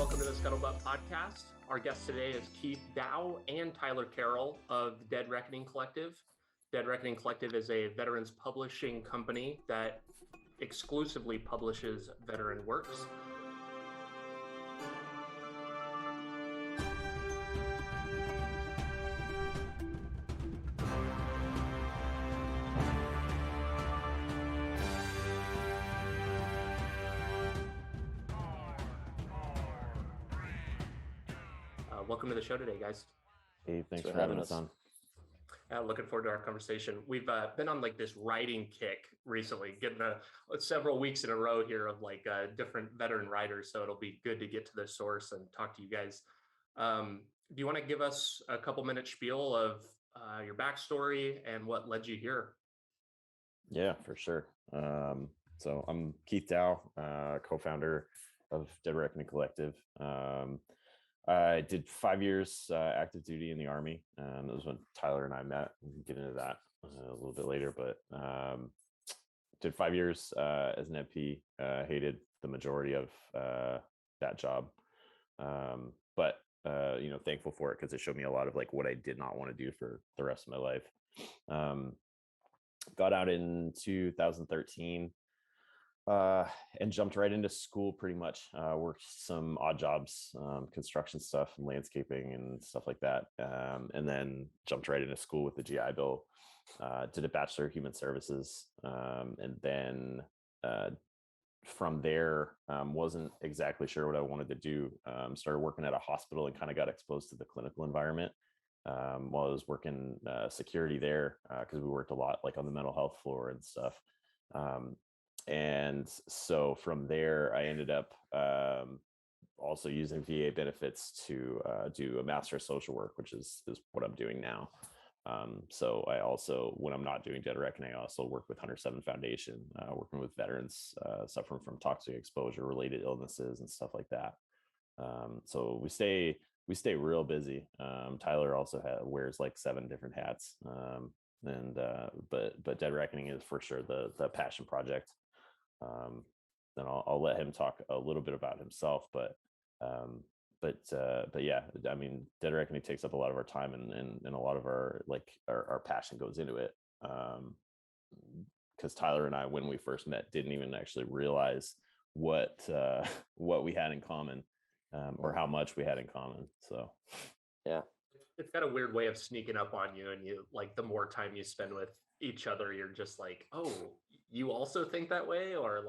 welcome to the Scuttlebutt Podcast. Our guest today is Keith Dow and Tyler Carroll of Dead Reckoning Collective. Dead Reckoning Collective is a veterans publishing company that exclusively publishes veteran works. Welcome to the show today, guys. Hey, thanks for having us on. Looking forward to our conversation. We've been on like this writing kick recently, getting several weeks in a row here of different veteran writers. So it'll be good to get to the source and talk to you guys. Do you want to give us a couple minute spiel of your backstory and what led you here? Yeah, for sure. So I'm Keith Dow, co-founder of Dead Reckoning Collective. I did 5 years active duty in the Army. That was when Tyler and I met. We can get into that a little bit later, but did 5 years as an MP. Hated the majority of that job, but thankful for it because it showed me a lot of what I did not want to do for the rest of my life. Got out in 2013. And jumped right into school pretty much. Worked some odd jobs, construction stuff and landscaping and stuff like that. And then jumped right into school with the GI Bill. Did a Bachelor of Human Services. And then from there, wasn't exactly sure what I wanted to do. Started working at a hospital and kind of got exposed to the clinical environment while I was working security there because we worked a lot on the mental health floor and stuff. And so from there, I ended up also using VA benefits to do a Master of Social Work, which is what I'm doing now. So I also, when I'm not doing Dead Reckoning, I also work with 107 Foundation, working with veterans suffering from toxic exposure related illnesses and stuff like that. So we stay real busy. Tyler also wears 7 different hats. But Dead Reckoning is for sure the passion project. Then I'll let him talk a little bit about himself, but yeah, I mean, Dead Reckoning takes up a lot of our time and a lot of our passion goes into it. Because Tyler and I, when we first met, didn't even actually realize what we had in common, or how much we had in common. So yeah. It's got a weird way of sneaking up on you, and you the more time you spend with each other, you're just like, oh, you also think that way, or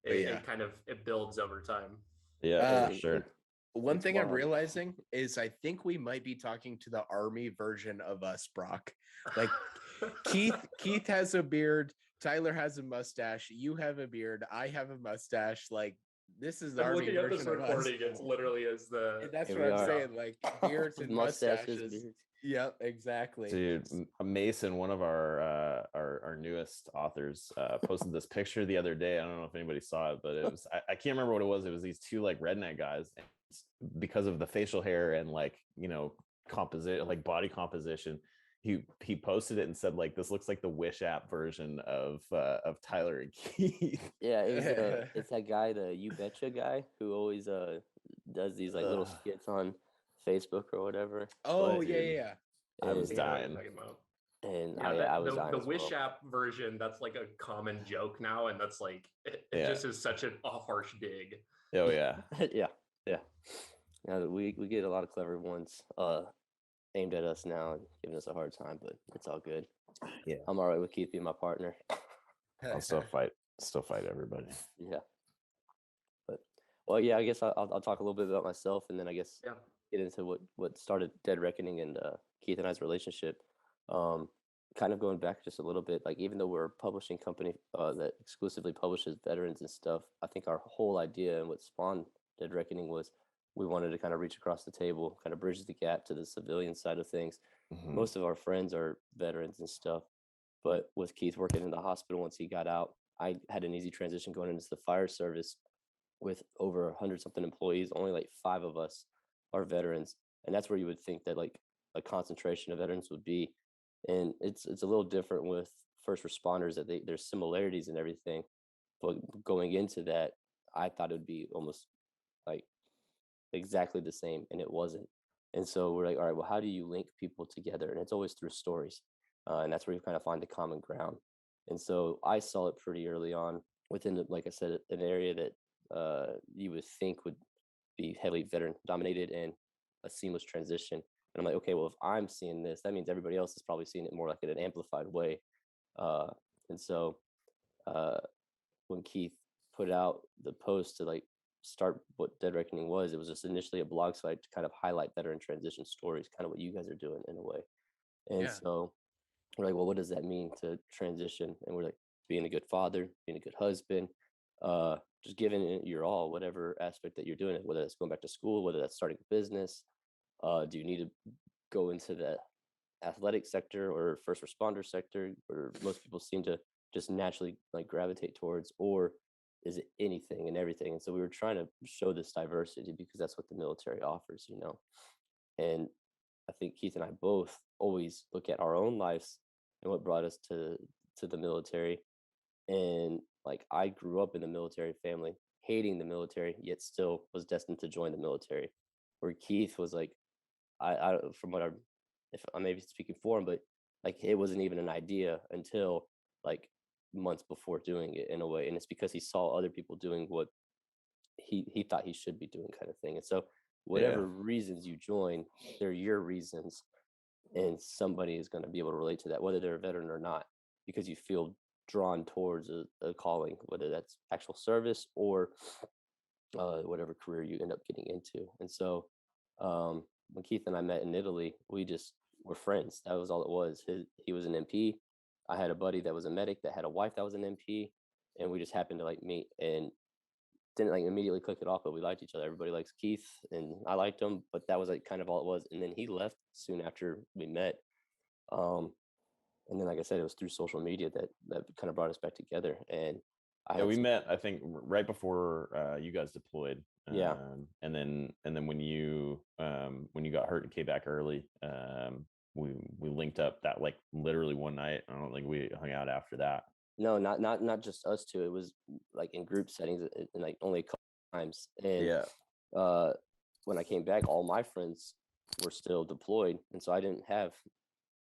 it builds over time. Yeah, for sure. One thing I'm realizing is I think we might be talking to the Army version of us, Brock. Keith has a beard, Tyler has a mustache, you have a beard, I have a mustache. This is the Army version of us. It literally is the. That's what I'm saying. Beards and mustaches. Yep, exactly. Dude, Mason, one of our newest authors, posted this picture the other day. I don't know if anybody saw it, but it was I can't remember what it was. It was these two redneck guys, and because of the facial hair and body composition. He posted it and said this looks like the Wish app version of Tyler and Keith. Yeah, it's that guy, the You Betcha guy, who always does these little skits on Facebook or whatever. Oh, yeah. I was dying. And I was dying. The Wish app version, that's a common joke now, and that's it just is such a harsh dig. Oh yeah. yeah. Now we get a lot of clever ones aimed at us now and giving us a hard time, but it's all good. Yeah, I'm all right with Keith being my partner. I'll still fight everybody. Yeah. But well, yeah, I guess I'll talk a little bit about myself, and then I guess get into what started Dead Reckoning and Keith and I's relationship. Kind of going back just a little bit, even though we're a publishing company that exclusively publishes veterans and stuff, I think our whole idea and what spawned Dead Reckoning was we wanted to kind of reach across the table, kind of bridge the gap to the civilian side of things. Mm-hmm. Most of our friends are veterans and stuff, but with Keith working in the hospital once he got out, I had an easy transition going into the fire service with over 100-something employees. Only 5 of us are veterans, and that's where you would think that a concentration of veterans would be. And it's a little different with first responders, that there's similarities and everything, but going into that, I thought it would be almost exactly the same, and it wasn't. And so we're like, all right, well, how do you link people together? And it's always through stories, and that's where you kind of find the common ground. And so I saw it pretty early on within, like I said, an area that you would think would be heavily veteran dominated and a seamless transition. And I'm like, okay, well, if I'm seeing this, that means everybody else is probably seeing it more like in an amplified way. Uh, and so uh, when Keith put out the post to like start what Dead Reckoning was, it was just initially a blog site to kind of highlight veteran transition stories, kind of what you guys are doing in a way. And so we're like, well, what does that mean to transition? And we're like, being a good father, being a good husband, just giving it your all, whatever aspect that you're doing it, whether that's going back to school, whether that's starting a business. Do you need to go into the athletic sector or first responder sector, where most people seem to just naturally like gravitate towards, or is it anything and everything? And so we were trying to show this diversity because that's what the military offers, you know. And I think Keith and I both always look at our own lives and what brought us to the military. And like I grew up in the military family, hating the military, yet still was destined to join the military. Where Keith was like, I from what I, if I may be speaking for him, but like it wasn't even an idea until like months before doing it in a way. And it's because he saw other people doing what he thought he should be doing, kind of thing. And so whatever reasons you join, they're your reasons, and somebody is going to be able to relate to that, whether they're a veteran or not, because you feel drawn towards a calling, whether that's actual service or whatever career you end up getting into. And so when Keith and I met in Italy, we just were friends. That was all it was. He was an MP. I had a buddy that was a medic that had a wife that was an MP, and we just happened to like meet and didn't like immediately click it off, but we liked each other. Everybody likes Keith, and I liked him, but that was like kind of all it was. And then he left soon after we met. And then, like I said, it was through social media that kind of brought us back together. And we met, I think, right before you guys deployed. Yeah. And then when you got hurt and came back early, we linked up that like literally one night. I don't think we hung out after that. No, not just us two. It was like in group settings, and like only a couple times. And when I came back, all my friends were still deployed, and so I didn't have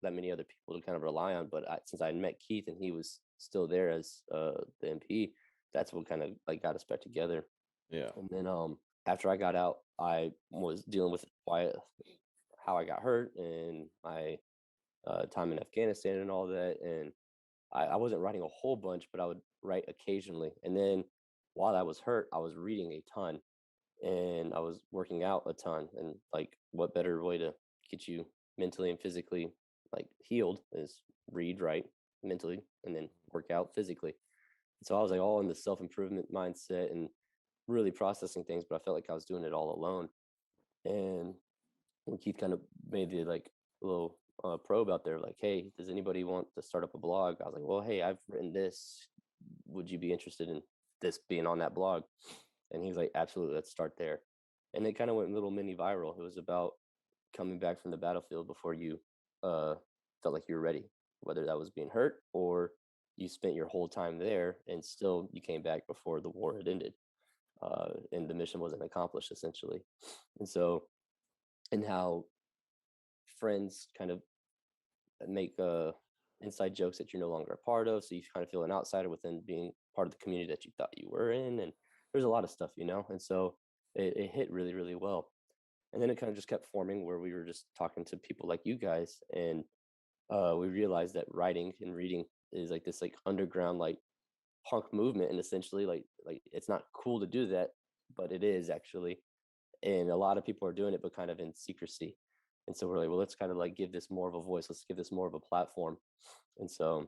that many other people to kind of rely on. But since I had met Keith and he was still there as the MP, that's what kind of like got us back together. Yeah. And then after I got out, I was dealing with how I got hurt and my time in Afghanistan and all that. And I wasn't writing a whole bunch, but I would write occasionally. And then while I was hurt, I was reading a ton and I was working out a ton. And like, what better way to get you mentally and physically like healed is read, write mentally, and then work out physically. So I was like all in the self-improvement mindset and really processing things, but I felt like I was doing it all alone. And when Keith kind of made the like little probe out there, like, hey, does anybody want to start up a blog? I was like, well, hey, I've written this. Would you be interested in this being on that blog? And he was like, absolutely, let's start there. And it kind of went a little mini viral. It was about coming back from the battlefield before you felt like you were ready, whether that was being hurt or you spent your whole time there and still you came back before the war had ended. And the mission wasn't accomplished, essentially. And so, and how friends kind of make inside jokes that you're no longer a part of, so you kind of feel an outsider within being part of the community that you thought you were in. And there's a lot of stuff, you know. And so it hit really, really well. And then it kind of just kept forming where we were just talking to people like you guys, and we realized that writing and reading is like this like underground like punk movement, and essentially like it's not cool to do that, but it is actually. And a lot of people are doing it, but kind of in secrecy. And so we're like, well, let's kind of like give this more of a voice. Let's give this more of a platform. And so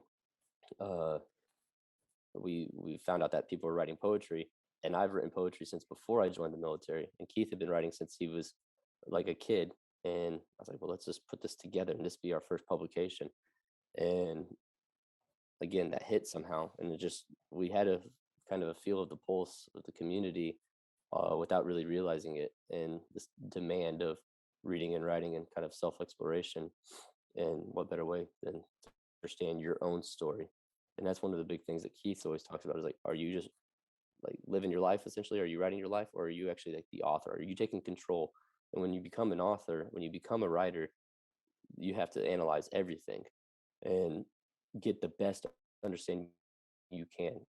we found out that people were writing poetry, and I've written poetry since before I joined the military. And Keith had been writing since he was like a kid. And I was like, well, let's just put this together and this be our first publication. And again, that hit somehow. And it just, we had a kind of a feel of the pulse of the community without really realizing it. And this demand of reading and writing and kind of self-exploration. And what better way than to understand your own story? And that's one of the big things that Keith always talks about is like, are you just like living your life essentially? Are you writing your life, or are you actually like the author? Are you taking control? And when you become an author, when you become a writer, you have to analyze everything and get the best understanding you can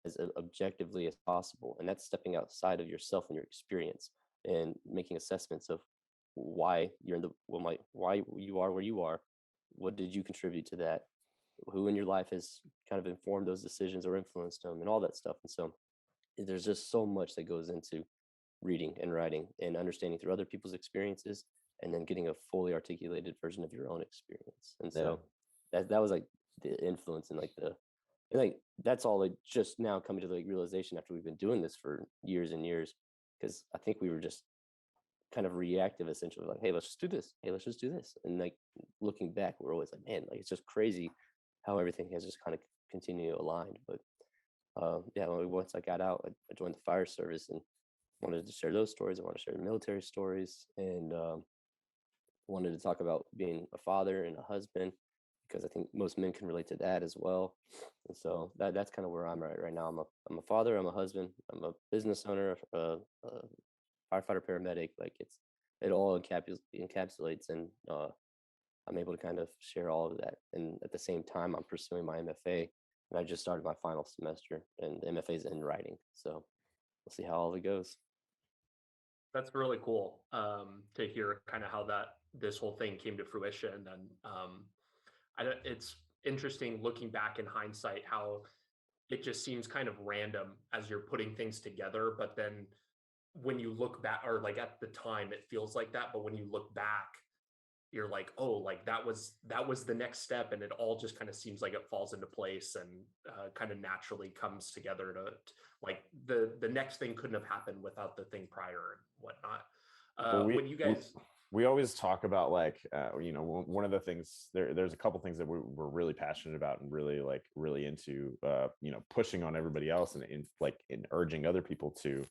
as objectively as possible. And that's stepping outside of yourself and your experience and making assessments of why you're in the why you are where you are. What did you contribute to that? Who in your life has kind of informed those decisions or influenced them, and all that stuff. And so there's just so much that goes into reading and writing and understanding through other people's experiences, and then getting a fully articulated version of your own experience. And so that was like the influence, and like that's all like just now coming to the like realization after we've been doing this for years and years, because I think we were just kind of reactive essentially, like, hey, let's just do this, hey, let's just do this. And like looking back, we're always like, man, like it's just crazy how everything has just kind of continued aligned. But yeah, once I got out, I joined the fire service and wanted to share those stories. I want to share the military stories, and wanted to talk about being a father and a husband, because I think most men can relate to that as well. And so that's kind of where I'm at right now. I'm a father, I'm a husband, I'm a business owner, a firefighter, paramedic. Like it all encapsulates, and I'm able to kind of share all of that. And at the same time, I'm pursuing my MFA, and I just started my final semester, and the MFA is in writing. So we'll see how all of it goes. That's really cool to hear kind of how this whole thing came to fruition. And it's interesting looking back in hindsight how it just seems kind of random as you're putting things together. But then when you look back, or like at the time, it feels like that. But when you look back, you're like, oh, like that was the next step, and it all just kind of seems like it falls into place and kind of naturally comes together to like the next thing couldn't have happened without the thing prior and whatnot. When you guys, we always talk about like one of the things there's a couple things that we're really passionate about and really into pushing on everybody else and in urging other people to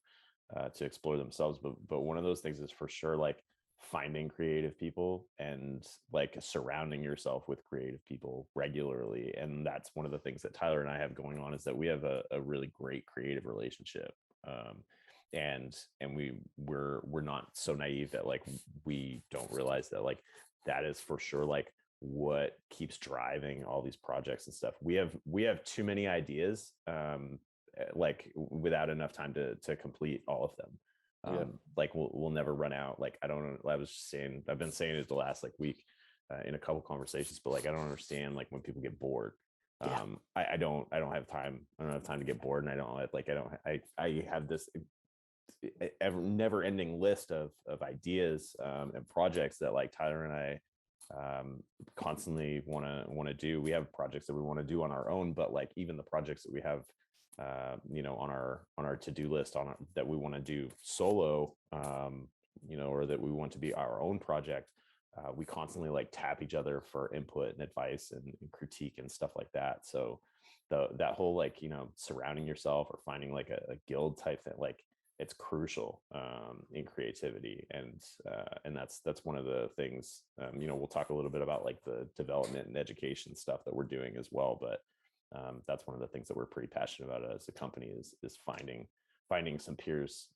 explore themselves, but one of those things is for sure like finding creative people and like surrounding yourself with creative people regularly. And that's one of the things that Tyler and I have going on, is that we have a really great creative relationship. And we're not so naive that like we don't realize that like that is for sure like what keeps driving all these projects and stuff. We have too many ideas, like without enough time to complete all of them. Like we'll never run out. Like I was just saying, I've been saying it the last like week in a couple conversations, but like I don't understand like when people get bored. I don't have time. I don't have time to get bored, and I have this never ending list of ideas and projects that like Tyler and I constantly want to do. We have projects that we want to do on our own, but like even the projects that we have on our to-do list that we want to do solo, or that we want to be our own project, we constantly like tap each other for input and advice and critique and stuff like that. So that whole like surrounding yourself or finding like a guild type thing, like it's crucial in creativity. And that's one of the things. We'll talk a little bit about like the development and education stuff that we're doing as well, but that's one of the things that we're pretty passionate about as a company is finding some peers,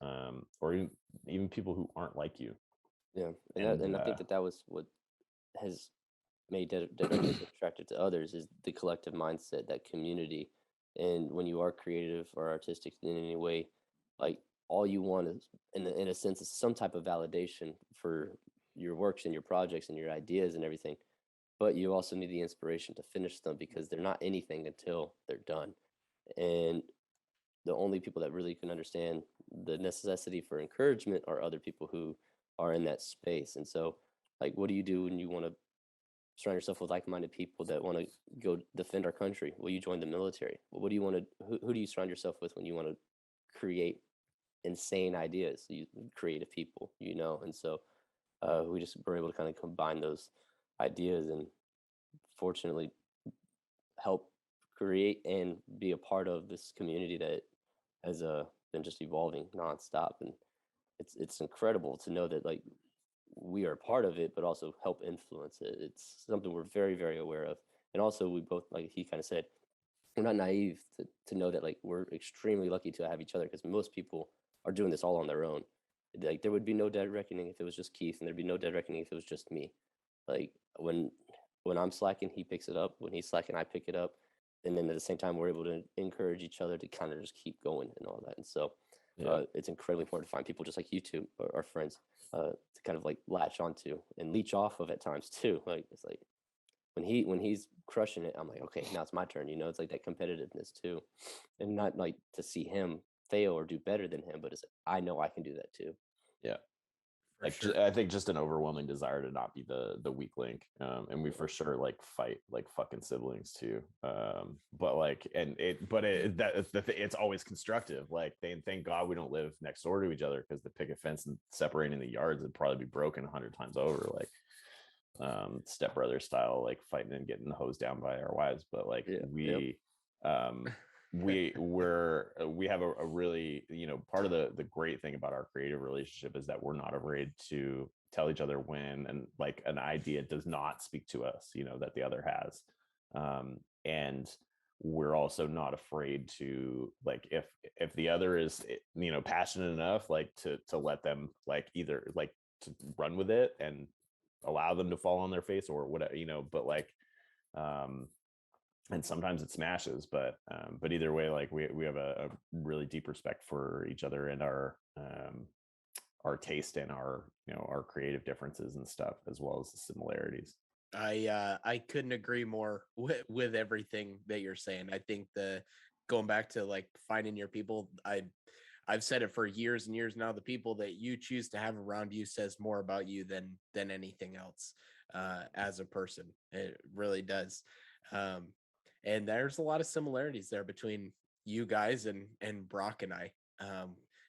or even people who aren't like you. And I think that was what has made Dead Reckoning attractive to others, is the collective mindset, that community. And when you are creative or artistic in any way, like all you want is in a sense is some type of validation for your works and your projects and your ideas and everything. But you also need the inspiration to finish them, because they're not anything until they're done. And the only people that really can understand the necessity for encouragement are other people who are in that space. And so, like, what do you do when you want to surround yourself with like-minded people that want to go defend our country? Well, you join the military. Well, what do you want to? Who do you surround yourself with when you want to create insane ideas? You creative people, And so, we just were able to kind of combine those ideas and fortunately help create and be a part of this community that has been just evolving nonstop. And it's incredible to know that like we are part of it, but also help influence it. It's something we're very, very aware of. And also we both, like he kind of said, we're not naive to know that like we're extremely lucky to have each other, because most people are doing this all on their own. Like there would be no dead reckoning if it was just Keith, and there'd be no dead reckoning if it was just me. Like when I'm slacking, he picks it up. When he's slacking, I pick it up. And then at the same time, we're able to encourage each other to kind of just keep going and all that. And so it's incredibly important to find people just like you two, our friends, to kind of like latch onto and leech off of at times too. Like it's like when he's crushing it, I'm like, okay, now it's my turn. You know, it's like that competitiveness too, and not like to see him fail or do better than him, but it's like, I know I can do that too. Yeah. Like sure. I think just an overwhelming desire to not be the weak link, and we for sure like fight like fucking siblings too. But like, it's always constructive. Like, thank God we don't live next door to each other, because the picket fence and separating the yards would probably be broken 100 times over. Like, stepbrother style, like fighting and getting hosed down by our wives. But like we have a really, part of the great thing about our creative relationship is that we're not afraid to tell each other when and like an idea does not speak to us, that the other has. And we're also not afraid to, like, if the other is, passionate enough, like to let them like either like to run with it and allow them to fall on their face or whatever, but like, and sometimes it smashes, but either way, like we have a really deep respect for each other and our taste and our our creative differences and stuff, as well as the similarities. I couldn't agree more with everything that you're saying. I think going back to like finding your people, I've said it for years and years now. The people that you choose to have around you says more about you than anything else as a person. It really does. And there's a lot of similarities there between you guys and Brock and I.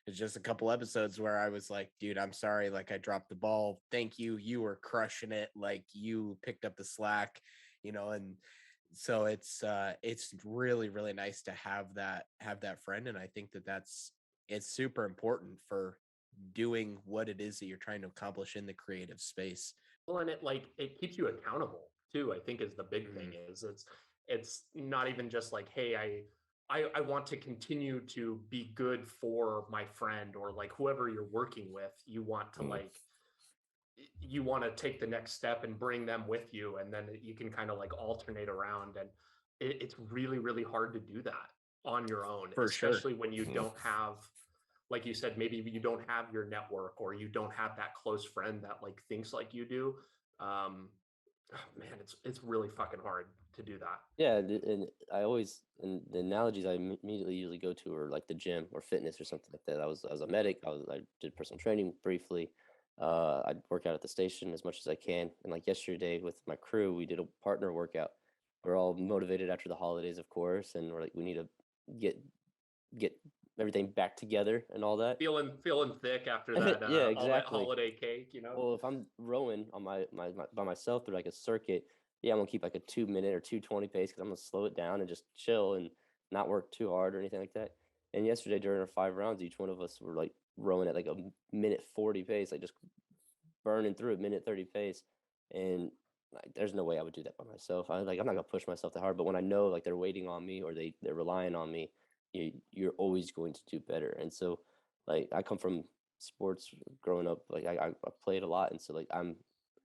It's just a couple episodes where I was like, dude, I'm sorry, like I dropped the ball. Thank you. You were crushing it. Like you picked up the slack, and so it's really, really nice to have that friend. And I think it's super important for doing what it is that you're trying to accomplish in the creative space. Well, and it keeps you accountable too, I think, is the big thing. Is it's not even just like, hey, I want to continue to be good for my friend or like whoever you're working with. You want to you want to take the next step and bring them with you, and then you can kind of like alternate around. And it's really, really hard to do that on your own, For especially sure. when you don't have, like you said, maybe you don't have your network or you don't have that close friend that like thinks like you do. Man, it's really fucking hard to do that. Yeah, and and the analogies I immediately usually go to are like the gym or fitness or something like that. I was a medic. I did personal training briefly. I'd work out at the station as much as I can. And like yesterday with my crew, we did a partner workout. We're all motivated after the holidays, of course, and we're like, we need to get everything back together and all that. Feeling thick after that, yeah, all that exactly. holiday cake, Well, if I'm rowing on my by myself through like a circuit, yeah, I'm gonna keep like a 2 minute or 2:20 pace, because I'm gonna slow it down and just chill and not work too hard or anything like that. And yesterday during our 5 rounds, each one of us were like rowing at like a minute 40 pace, like just burning through a minute 30 pace. And like, there's no way I would do that by myself. I'm not gonna push myself that hard. But when I know like they're waiting on me or they're relying on me, you're always going to do better. And so, like, I come from sports growing up. Like I played a lot, and so like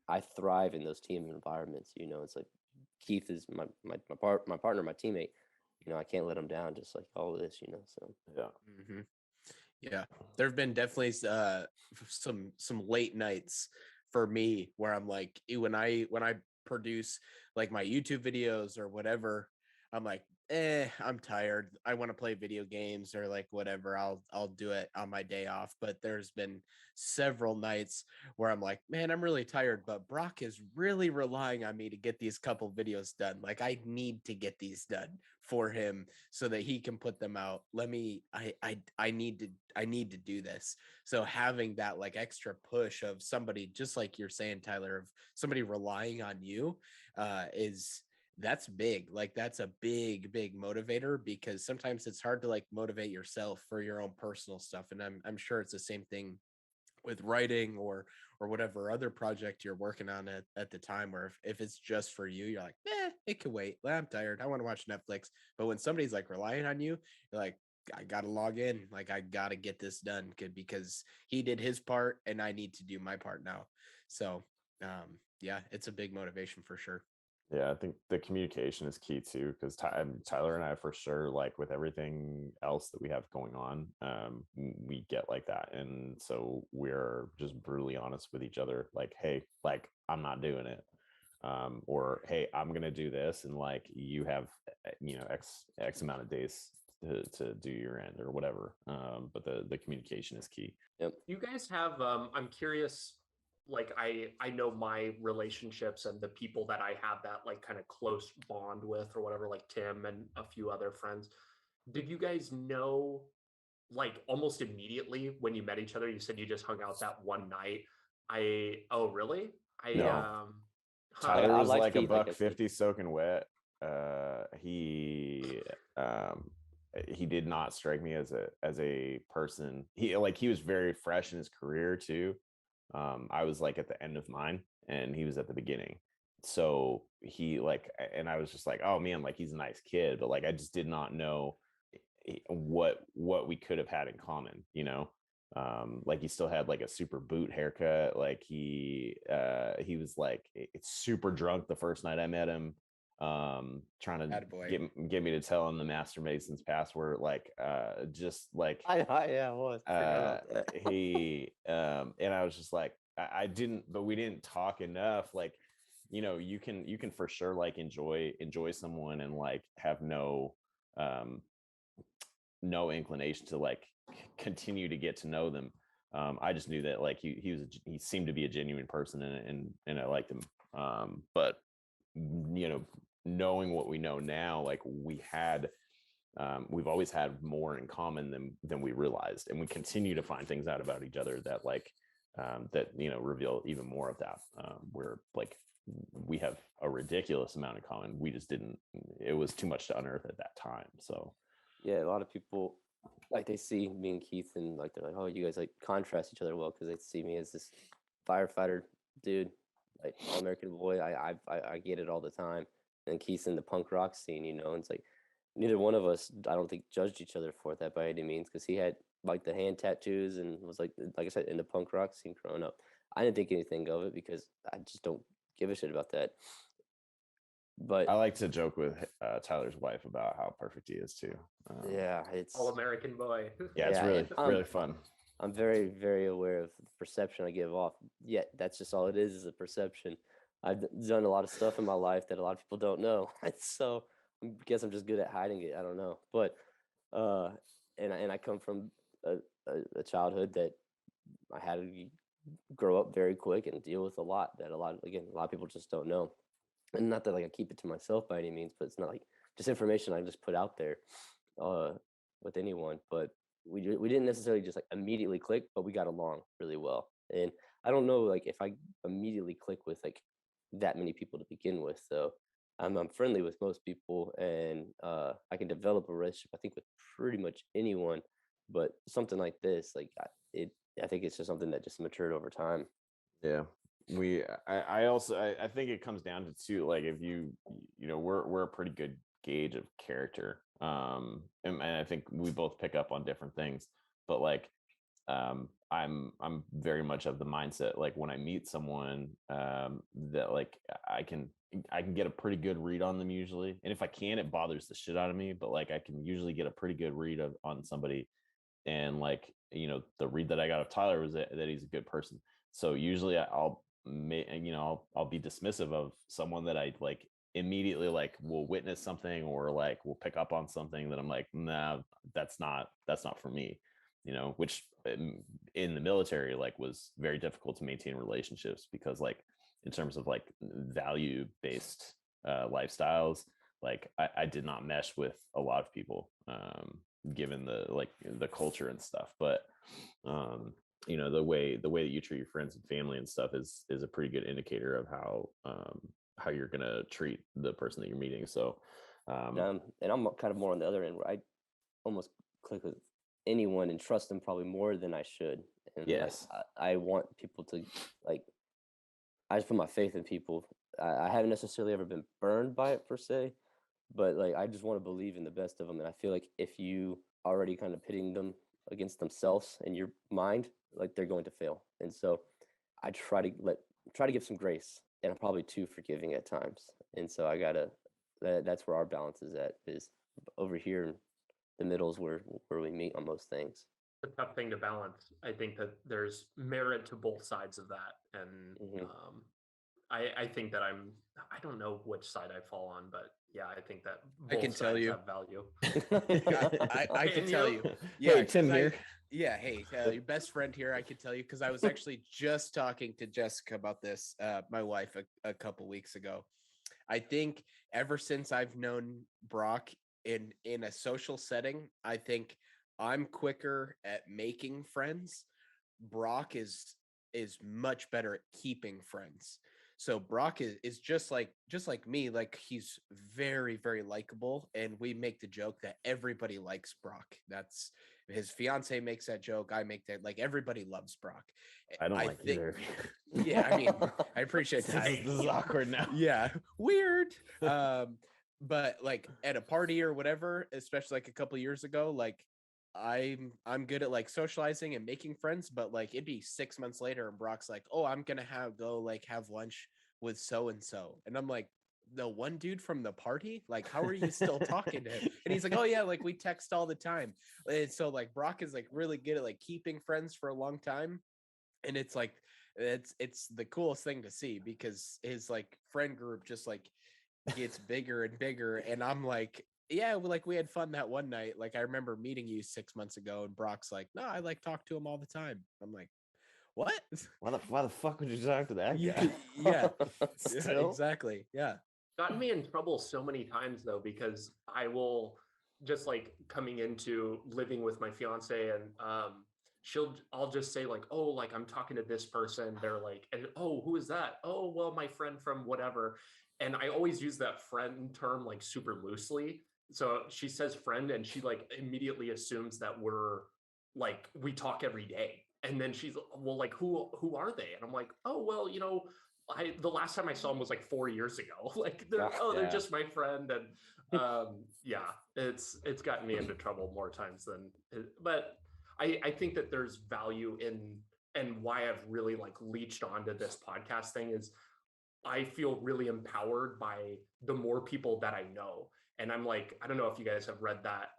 I thrive in those team environments. It's like Keith is my partner, my teammate. I can't let him down. Just like all of this. So Yeah. Mm-hmm. Yeah, there have been definitely some late nights for me where I'm like, when I produce like my YouTube videos or whatever, I'm like, I'm tired. I want to play video games or like whatever. I'll do it on my day off. But there's been several nights where I'm like, man, I'm really tired, but Brock is really relying on me to get these couple videos done. Like I need to get these done for him so that he can put them out. I need to do this. So having that like extra push of somebody, just like you're saying, Tyler, of somebody relying on you, that's big. Like that's a big motivator, because sometimes it's hard to like motivate yourself for your own personal stuff. And I'm sure it's the same thing with writing or whatever other project you're working on at the time, or if it's just for you, you're like, it can wait. I'm tired. I want to watch Netflix. But when somebody's like relying on you, you're like, I gotta log in. Like, I gotta get this done because he did his part and I need to do my part now. So yeah, it's a big motivation for sure. Yeah, I think the communication is key too, because Tyler and I, for sure, like with everything else that we have going on, we get like that. And so we're just brutally honest with each other. Like, hey, like, I'm not doing it. Or, hey, I'm going to do this. And like, you have, X amount of days to do your end or whatever. But the communication is key. Yep. You guys have, I'm curious, like I know my relationships and the people that I have that like kind of close bond with or whatever, like Tim and a few other friends. Did you guys know like almost immediately when you met each other? You said you just hung out that one night. Oh really? No. Huh. Tyler I was like like a Keith, like I buck said. 50 soaking wet. He did not strike me as a person. He was very fresh in his career too. I was like at the end of mine and he was at the beginning. So he like, and I was just like, oh man, like he's a nice kid, but like I just did not know what we could have had in common, you know. Like he still had like a super boot haircut. Like he was like it's super drunk the first night I met him, trying to get me to tell him the Master Mason's password, like just like Yeah, I was. he and I was just like I didn't, but we didn't talk enough. Like, you know, you can for sure like enjoy someone and like have no inclination to like continue to get to know them. I just knew that like he seemed to be a genuine person and I liked him. But you know, knowing what we know now, like we've always had more in common than we realized, and we continue to find things out about each other that like that reveal even more of that. We're like we have a ridiculous amount in common. We just didn't. It was too much to unearth at that time. So yeah, a lot of people like they see me and Keith and like they're like, oh, you guys like contrast each other well because they see me as this firefighter dude, like all American boy. I get it all the time. And Keith's in the punk rock scene, and it's like neither one of us, I don't think, judged each other for that by any means because he had like the hand tattoos and was like I said, in the punk rock scene growing up. I didn't think anything of it because I just don't give a shit about that. But I like to joke with Tyler's wife about how perfect he is too. Yeah, it's all American boy. Yeah, it's really really fun. I'm very, very aware of the perception I give off. Yet that's just all it is a perception. I've done a lot of stuff in my life that a lot of people don't know. So I guess I'm just good at hiding it. I don't know. But and I come from a childhood that I had to grow up very quick and deal with a lot that a lot of people just don't know. And not that like I keep it to myself by any means, but it's not like just information I just put out there with anyone. But we didn't necessarily just like immediately click, but we got along really well. And I don't know like if I immediately click with like that many people to begin with. So I'm friendly with most people, and I can develop a relationship I think with pretty much anyone. But something like this, like I think it's just something that just matured over time. Yeah. I also I think it comes down to too, like if we're a pretty good gauge of character. And I think we both pick up on different things, but like I'm very much of the mindset like when I meet someone that like I can get a pretty good read on them usually, and if I can, it bothers the shit out of me, but like I can usually get a pretty good read on somebody. And like the read that I got of Tyler was that he's a good person. So usually I'll be dismissive of someone that I like immediately like will witness something or like will pick up on something that I'm like, nah, that's not for me, which in the military like was very difficult to maintain relationships because like in terms of like value based lifestyles, like I did not mesh with a lot of people given the culture and stuff. But the way that you treat your friends and family and stuff is a pretty good indicator of how you're gonna treat the person that you're meeting. So and I'm kind of more on the other end where I almost click with anyone and trust them probably more than I should. And Yes. I want people to like, I just put my faith in people. I haven't necessarily ever been burned by it per se, but like I just want to believe in the best of them. And I feel like if you already kind of pitting them against themselves in your mind, like they're going to fail. And so I try to give some grace, and I'm probably too forgiving at times. And so that's where our balance is at, is over here in the middle is where we meet on most things. A tough thing to balance. I think that there's merit to both sides of that. And I think that I don't know which side I fall on, but yeah, I think that both I can tell sides you have value. I can tell you. Yeah, Yeah, Tim here. Hey, your best friend here. I can tell you because I was actually just talking to Jessica about this, my wife, a couple weeks ago. I think ever since I've known Brock in a social setting, I think I'm quicker at making friends. Brock is much better at keeping friends. So Brock is just like me, like he's very, very likable. And we make the joke that everybody likes Brock. That's his fiance makes that joke. I make that, like everybody loves Brock. I don't like either. Yeah, I mean, I appreciate that. This is awkward now. Yeah, weird. But like at a party or whatever, especially like a couple of years ago, like I'm good at like socializing and making friends, but like it'd be 6 months later and Brock's like, oh, I'm gonna go like have lunch with so and so, and I'm like, the one dude from the party, like how are you still talking to him? And he's like, oh yeah, like we text all the time. And so like Brock is like really good at like keeping friends for a long time, and it's like it's the coolest thing to see because his like friend group just like gets bigger and bigger. And I'm like, yeah, like we had fun that one night. Like I remember meeting you 6 months ago, and Brock's like, no, I like talk to him all the time. I'm like, what? Why the fuck would you talk to that Yeah, guy? yeah, Still? exactly. Yeah. Gotten me in trouble so many times though, because I will just like coming into living with my fiance, and I'll just say like, oh, like I'm talking to this person. They're like, and oh, who is that? Oh, well, my friend from whatever. And I always use that friend term like super loosely. So she says friend, and she like immediately assumes that we talk every day. And then she's, well, like who are they? And I'm like, oh, well, the last time I saw him was like 4 years ago. Like they're just my friend. And yeah, it's gotten me into trouble more times than, but I think that there's value in, and why I've really like leached onto this podcast thing is I feel really empowered by the more people that I know. And I'm like, I don't know if you guys have read that.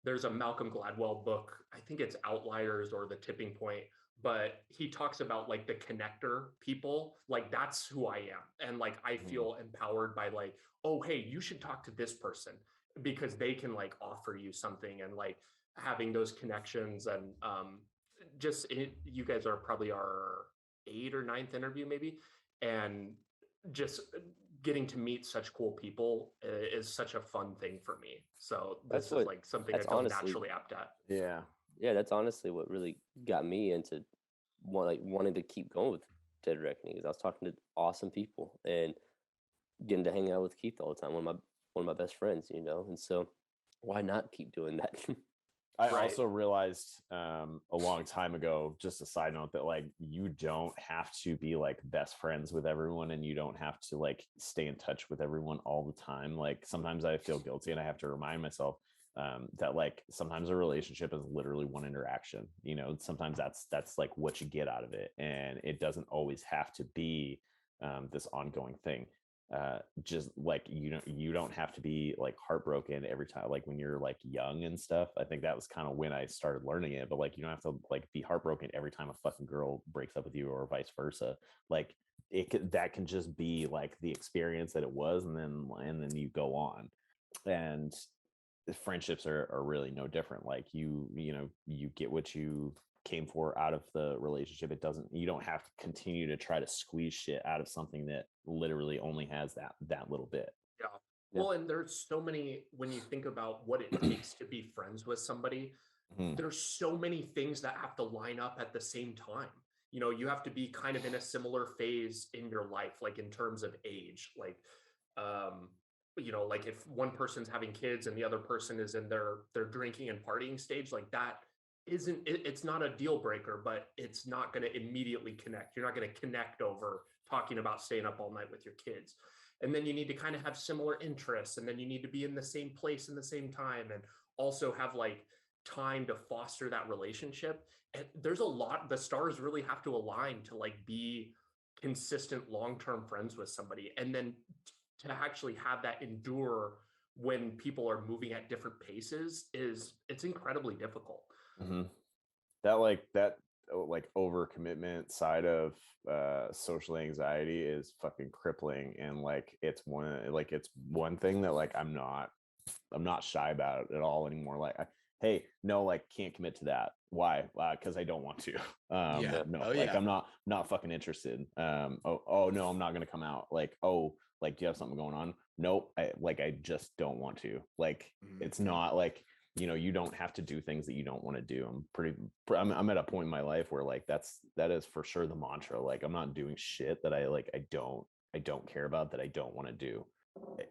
There's a Malcolm Gladwell book, I think it's Outliers or The Tipping Point, but he talks about like the connector people. Like that's who I am. And like I feel empowered by like, oh, hey, you should talk to this person because they can like offer you something, and like having those connections. And you guys are probably our 8th or 9th interview maybe, and just getting to meet such cool people is such a fun thing for me. So this is like something I feel naturally apt at. Yeah, that's honestly what really got me into wanting to keep going with Dead Reckoning, is I was talking to awesome people and getting to hang out with Keith all the time, one of my best friends, and so why not keep doing that? I also realized a long time ago, just a side note, that like you don't have to be like best friends with everyone, and you don't have to like stay in touch with everyone all the time. Like sometimes I feel guilty and I have to remind myself that like sometimes a relationship is literally one interaction. Sometimes that's like what you get out of it, and it doesn't always have to be this ongoing thing. Just like you don't have to be like heartbroken every time, like when you're like young and stuff. I think that was kind of when I started learning it, but like you don't have to like be heartbroken every time a fucking girl breaks up with you, or vice versa. Like that can just be like the experience that it was, and then you go on. And friendships are really no different. Like you get what you came for out of the relationship. You don't have to continue to try to squeeze shit out of something that literally only has that little bit. Yeah. Well, and there's so many, when you think about what it takes to be friends with somebody, there's so many things that have to line up at the same time. You have to be kind of in a similar phase in your life, like in terms of age. Like like if one person's having kids and the other person is in their drinking and partying stage, like that it's not a deal breaker, but it's not going to immediately connect. You're not going to connect over talking about staying up all night with your kids. And then you need to kind of have similar interests, and then you need to be in the same place in the same time, and also have like time to foster that relationship. And there's a lot, the stars really have to align to like be consistent long-term friends with somebody, and then to actually have that endure when people are moving at different paces it's incredibly difficult. Mm-hmm. That overcommitment side of social anxiety is fucking crippling, and like it's one thing that like I'm not shy about it at all anymore. Like hey, no, like can't commit to that. Why? Because I don't want to. No, like I'm not fucking interested. Oh no, I'm not gonna come out. Like, oh, like do you have something going on? Nope. I just don't want to. Like it's not like, you don't have to do things that you don't want to do. I'm at a point in my life where like that is for sure the mantra. Like I'm not doing shit that I don't care about, that I don't want to do.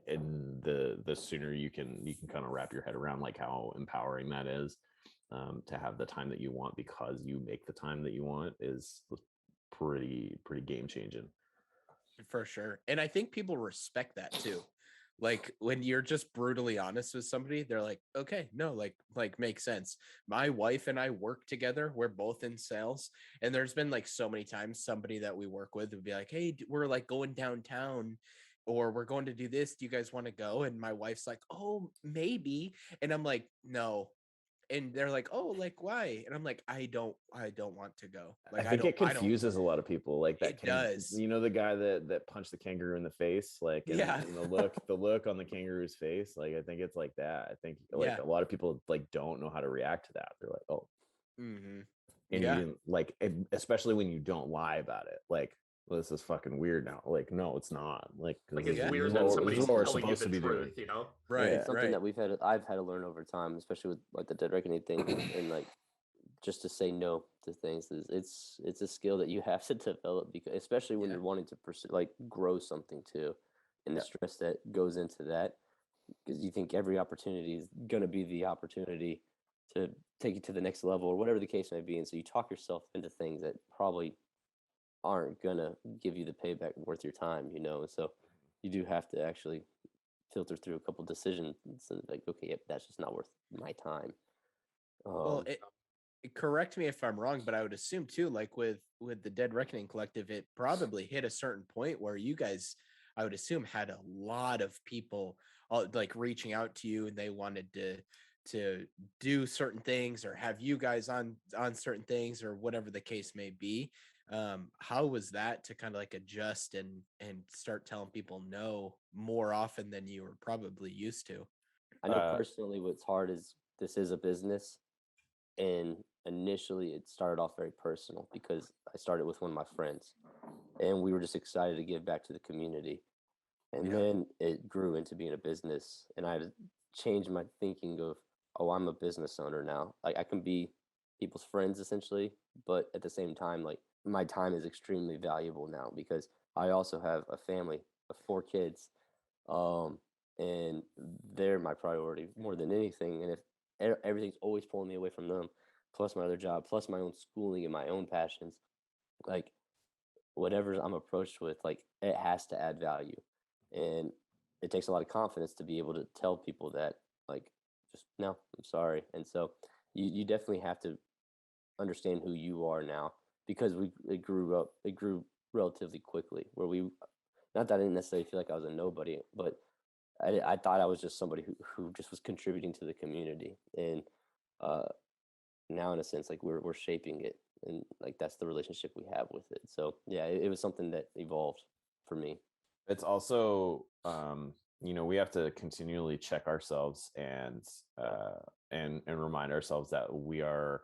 And the sooner you can kind of wrap your head around like how empowering that is, to have the time that you want because you make the time that you want, is pretty game changing. For sure. And I think people respect that too. Like when you're just brutally honest with somebody, they're like, okay, no, like makes sense. My wife and I work together. We're both in sales. And there's been like so many times somebody that we work with would be like, hey, we're like going downtown, or we're going to do this. Do you guys want to go? And my wife's like, oh, maybe. And I'm like, no. And they're like, oh, like why? And I'm like, I don't want to go. Like I think it confuses a lot of people. Like that does. The guy that punched the kangaroo in the face, like, and the look on the kangaroo's face. Like I think it's like that. I think like a lot of people like don't know how to react to that. They're like, oh, and you like, especially when you don't lie about it. Like, well, this is fucking weird now. Like, no, it's not. Like it's weird that somebody's telling you the truth, right? It's something that I've had to learn over time, especially with like the Dead Reckoning thing, and like just to say no to things it's a skill that you have to develop, because especially when you're wanting to pursue, like grow something too, and the stress that goes into that, because you think every opportunity is going to be the opportunity to take you to the next level or whatever the case may be, and so you talk yourself into things that probably aren't gonna give you the payback worth your time, and so you do have to actually filter through a couple decisions and like, okay, yep, that's just not worth my time. Well, correct me if I'm wrong, but I would assume too, like with the Dead Reckoning Collective, it probably hit a certain point where you guys, I would assume, had a lot of people like reaching out to you, and they wanted to do certain things or have you guys on certain things or whatever the case may be. How was that to kind of like adjust and start telling people no more often than you were probably used to? I know personally what's hard is this is a business, and initially it started off very personal because I started with one of my friends and we were just excited to give back to the community. And then it grew into being a business, and I had to change my thinking of, oh, I'm a business owner now. Like I can be people's friends essentially, but at the same time, like my time is extremely valuable now because I also have a family of 4 kids. And they're my priority more than anything. And if everything's always pulling me away from them, plus my other job, plus my own schooling and my own passions, like whatever I'm approached with, like it has to add value. And it takes a lot of confidence to be able to tell people that, like, just no, I'm sorry. And so you definitely have to understand who you are now, because it grew relatively quickly, where not that I didn't necessarily feel like I was a nobody, but I thought I was just somebody who just was contributing to the community. And now in a sense, like we're shaping it, and like that's the relationship we have with it. So yeah, it was something that evolved for me. It's also we have to continually check ourselves and remind ourselves that we are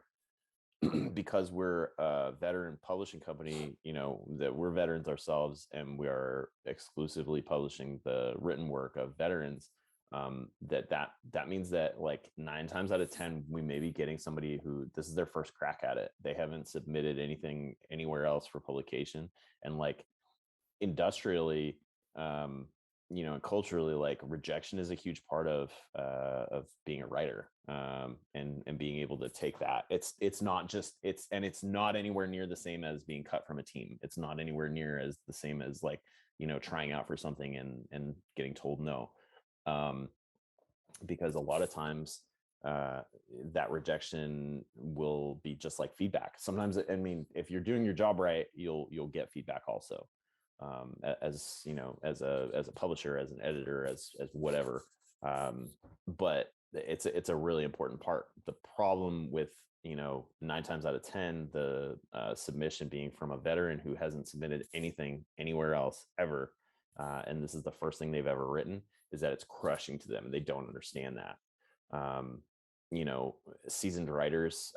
because we're a veteran publishing company, that we're veterans ourselves, and we are exclusively publishing the written work of veterans. That means that like 9 times out of 10, we may be getting somebody who this is their first crack at it. They haven't submitted anything anywhere else for publication, and like industrially, and culturally, like rejection is a huge part of being a writer, and being able to take that. It's not just it's not anywhere near the same as being cut from a team. It's not anywhere near as the same as like, trying out for something and getting told no. Because a lot of times that rejection will be just like feedback. Sometimes, I mean, if you're doing your job right, you'll get feedback also, as as a publisher, as an editor, as whatever. But it's a really important part. The problem with 9 times out of 10 the submission being from a veteran who hasn't submitted anything anywhere else ever, and this is the first thing they've ever written, is that it's crushing to them and they don't understand that. Seasoned writers,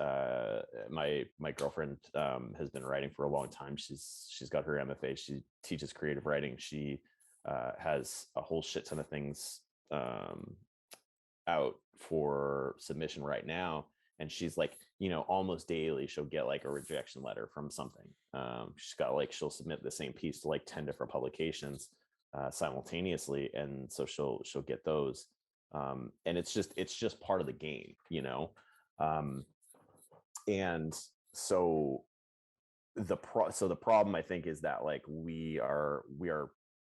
my girlfriend has been writing for a long time. She's got her MFA. She teaches creative writing. She has a whole shit ton of things out for submission right now, and she's like, almost daily she'll get like a rejection letter from something. She'll submit the same piece to like 10 different publications simultaneously, and so she'll get those, and it's just part of the game. And so the problem, I think, is that like we are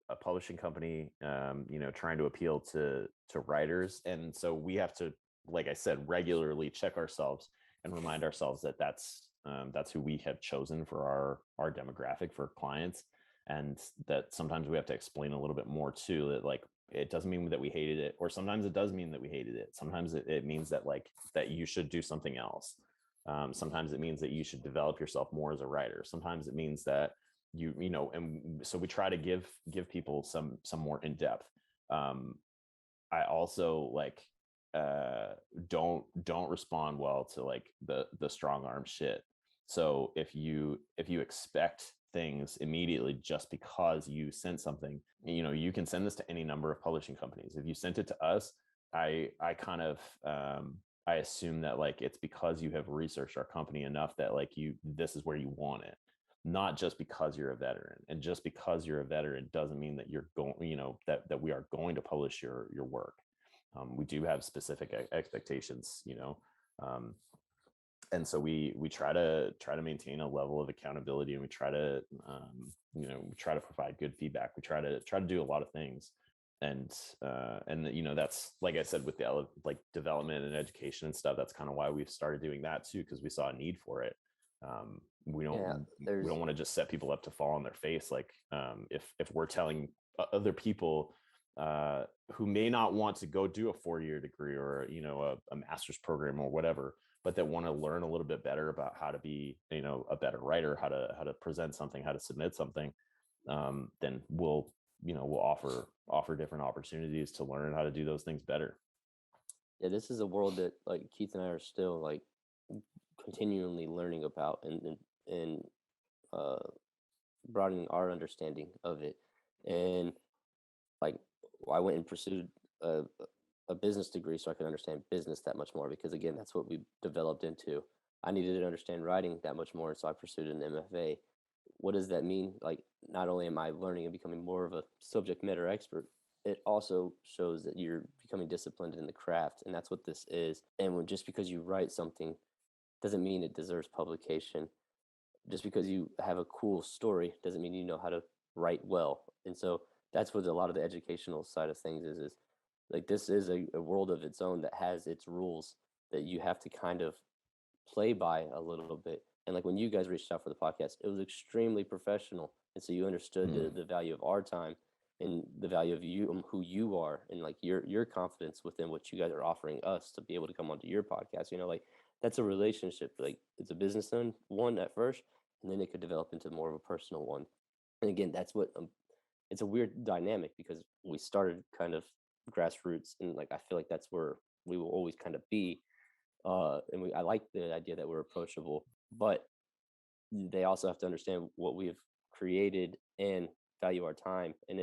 a publishing company, trying to appeal to writers, and so we have to, like I said, regularly check ourselves and remind ourselves that that's who we have chosen for our demographic, for clients, and that sometimes we have to explain a little bit more too, that like it doesn't mean that we hated it, or sometimes it does mean that we hated it. Sometimes it means that like that you should do something else. Sometimes it means that you should develop yourself more as a writer. Sometimes it means that and so we try to give people some more in depth. I also like don't respond well to like the strong arm shit. So if you expect things immediately just because you sent something, you can send this to any number of publishing companies. If you sent it to us, I kind of I assume that like it's because you have researched our company enough that like this is where you want it, not just because you're a veteran. And just because you're a veteran doesn't mean that you're going, that we are going to publish your work. We do have specific expectations, and so we try to maintain a level of accountability, and we try to provide good feedback. We try to do a lot of things, and that's, like I said, with the like development and education and stuff, that's kind of why we've started doing that too, because we saw a need for it. We don't want to just set people up to fall on their face. Like if we're telling other people who may not want to go do a 4-year degree or a master's program or whatever, but that want to learn a little bit better about how to be a better writer, how to present something, how to submit something, then we'll offer different opportunities to learn how to do those things better. Yeah, this is a world that like Keith and I are still like continually learning about, and broadening our understanding of it. And like I went and pursued a business degree so I could understand business that much more, because again, that's what we developed into. I needed to understand writing that much more, so I pursued an MFA. What does that mean? Like, not only am I learning and becoming more of a subject matter expert, it also shows that you're becoming disciplined in the craft, and that's what this is. And just because you write something doesn't mean it deserves publication. Just because you have a cool story doesn't mean you know how to write well. And so that's what a lot of the educational side of things is like, this is a world of its own that has its rules that you have to kind of play by a little bit. And like when you guys reached out for the podcast, it was extremely professional. And so you understood the value of our time and the value of you, who you are, and like your confidence within what you guys are offering us to be able to come onto your podcast. Like that's a relationship. Like it's a business one at first, and then it could develop into more of a personal one. And again, that's what it's a weird dynamic, because we started kind of grassroots, and like I feel like that's where we will always kind of be. And I like the idea that we're approachable, but they also have to understand what we have created and value our time. And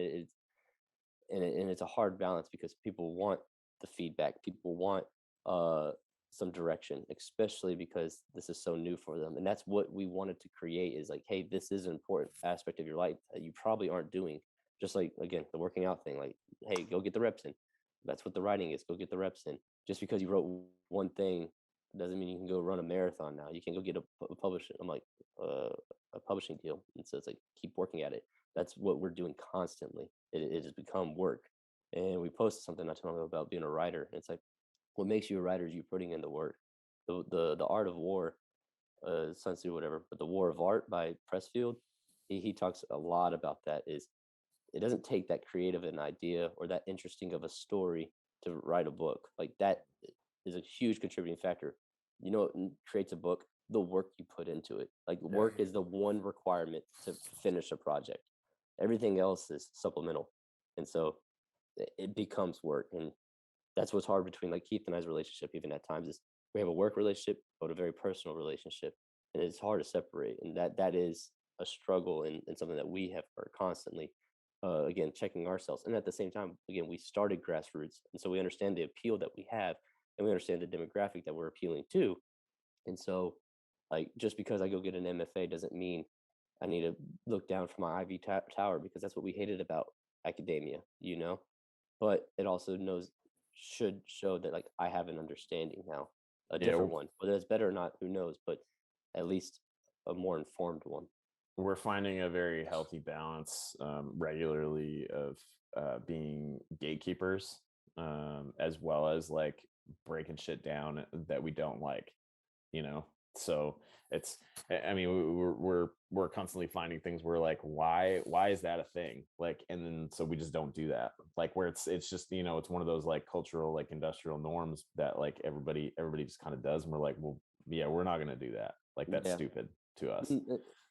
it's a hard balance, because people want the feedback, people want some direction, especially because this is so new for them. And that's what we wanted to create, is like, hey, this is an important aspect of your life that you probably aren't doing. Just like, again, the working out thing, like, hey, go get the reps in. That's what the writing is. Go get the reps in. Just because you wrote one thing doesn't mean you can go run a marathon now. You can go get a publishing. I'm like a publishing deal. And so it's like keep working at it. That's what we're doing constantly. It has become work. And we posted something not too long ago about being a writer. It's like what makes you a writer is you putting in the work. The Art of War, Sun Tzu, whatever, but the War of Art by Pressfield, he talks a lot about that. Is it doesn't take that creative an idea or that interesting of a story to write a book. Like that is a huge contributing factor. You know, what creates a book? The work you put into it. Like work is the one requirement to finish a project. Everything else is supplemental. And so it becomes work. And that's what's hard between like Keith and I's relationship, even at times, is we have a work relationship, but a very personal relationship. And it's hard to separate. And that is a struggle and something that we have are constantly again checking ourselves. And at the same time, again, we started grassroots, and so we understand the appeal that we have, and we understand the demographic that we're appealing to. And so like just because I go get an MFA doesn't mean I need to look down from my Ivy tower, because that's what we hated about academia, you know. But it also should show that like I have an understanding now, a different one. Whether it's better or not, who knows, but at least a more informed one. We're finding a very healthy balance regularly of being gatekeepers, as well as like breaking shit down that we don't like, you know. So it's, I mean, we're constantly finding things where like, why is that a thing? Like, and then so we just don't do that. Like where it's just, you know, it's one of those like cultural, like industrial norms that like everybody just kind of does, and we're like, well, yeah, we're not gonna do that. Like that's stupid to us.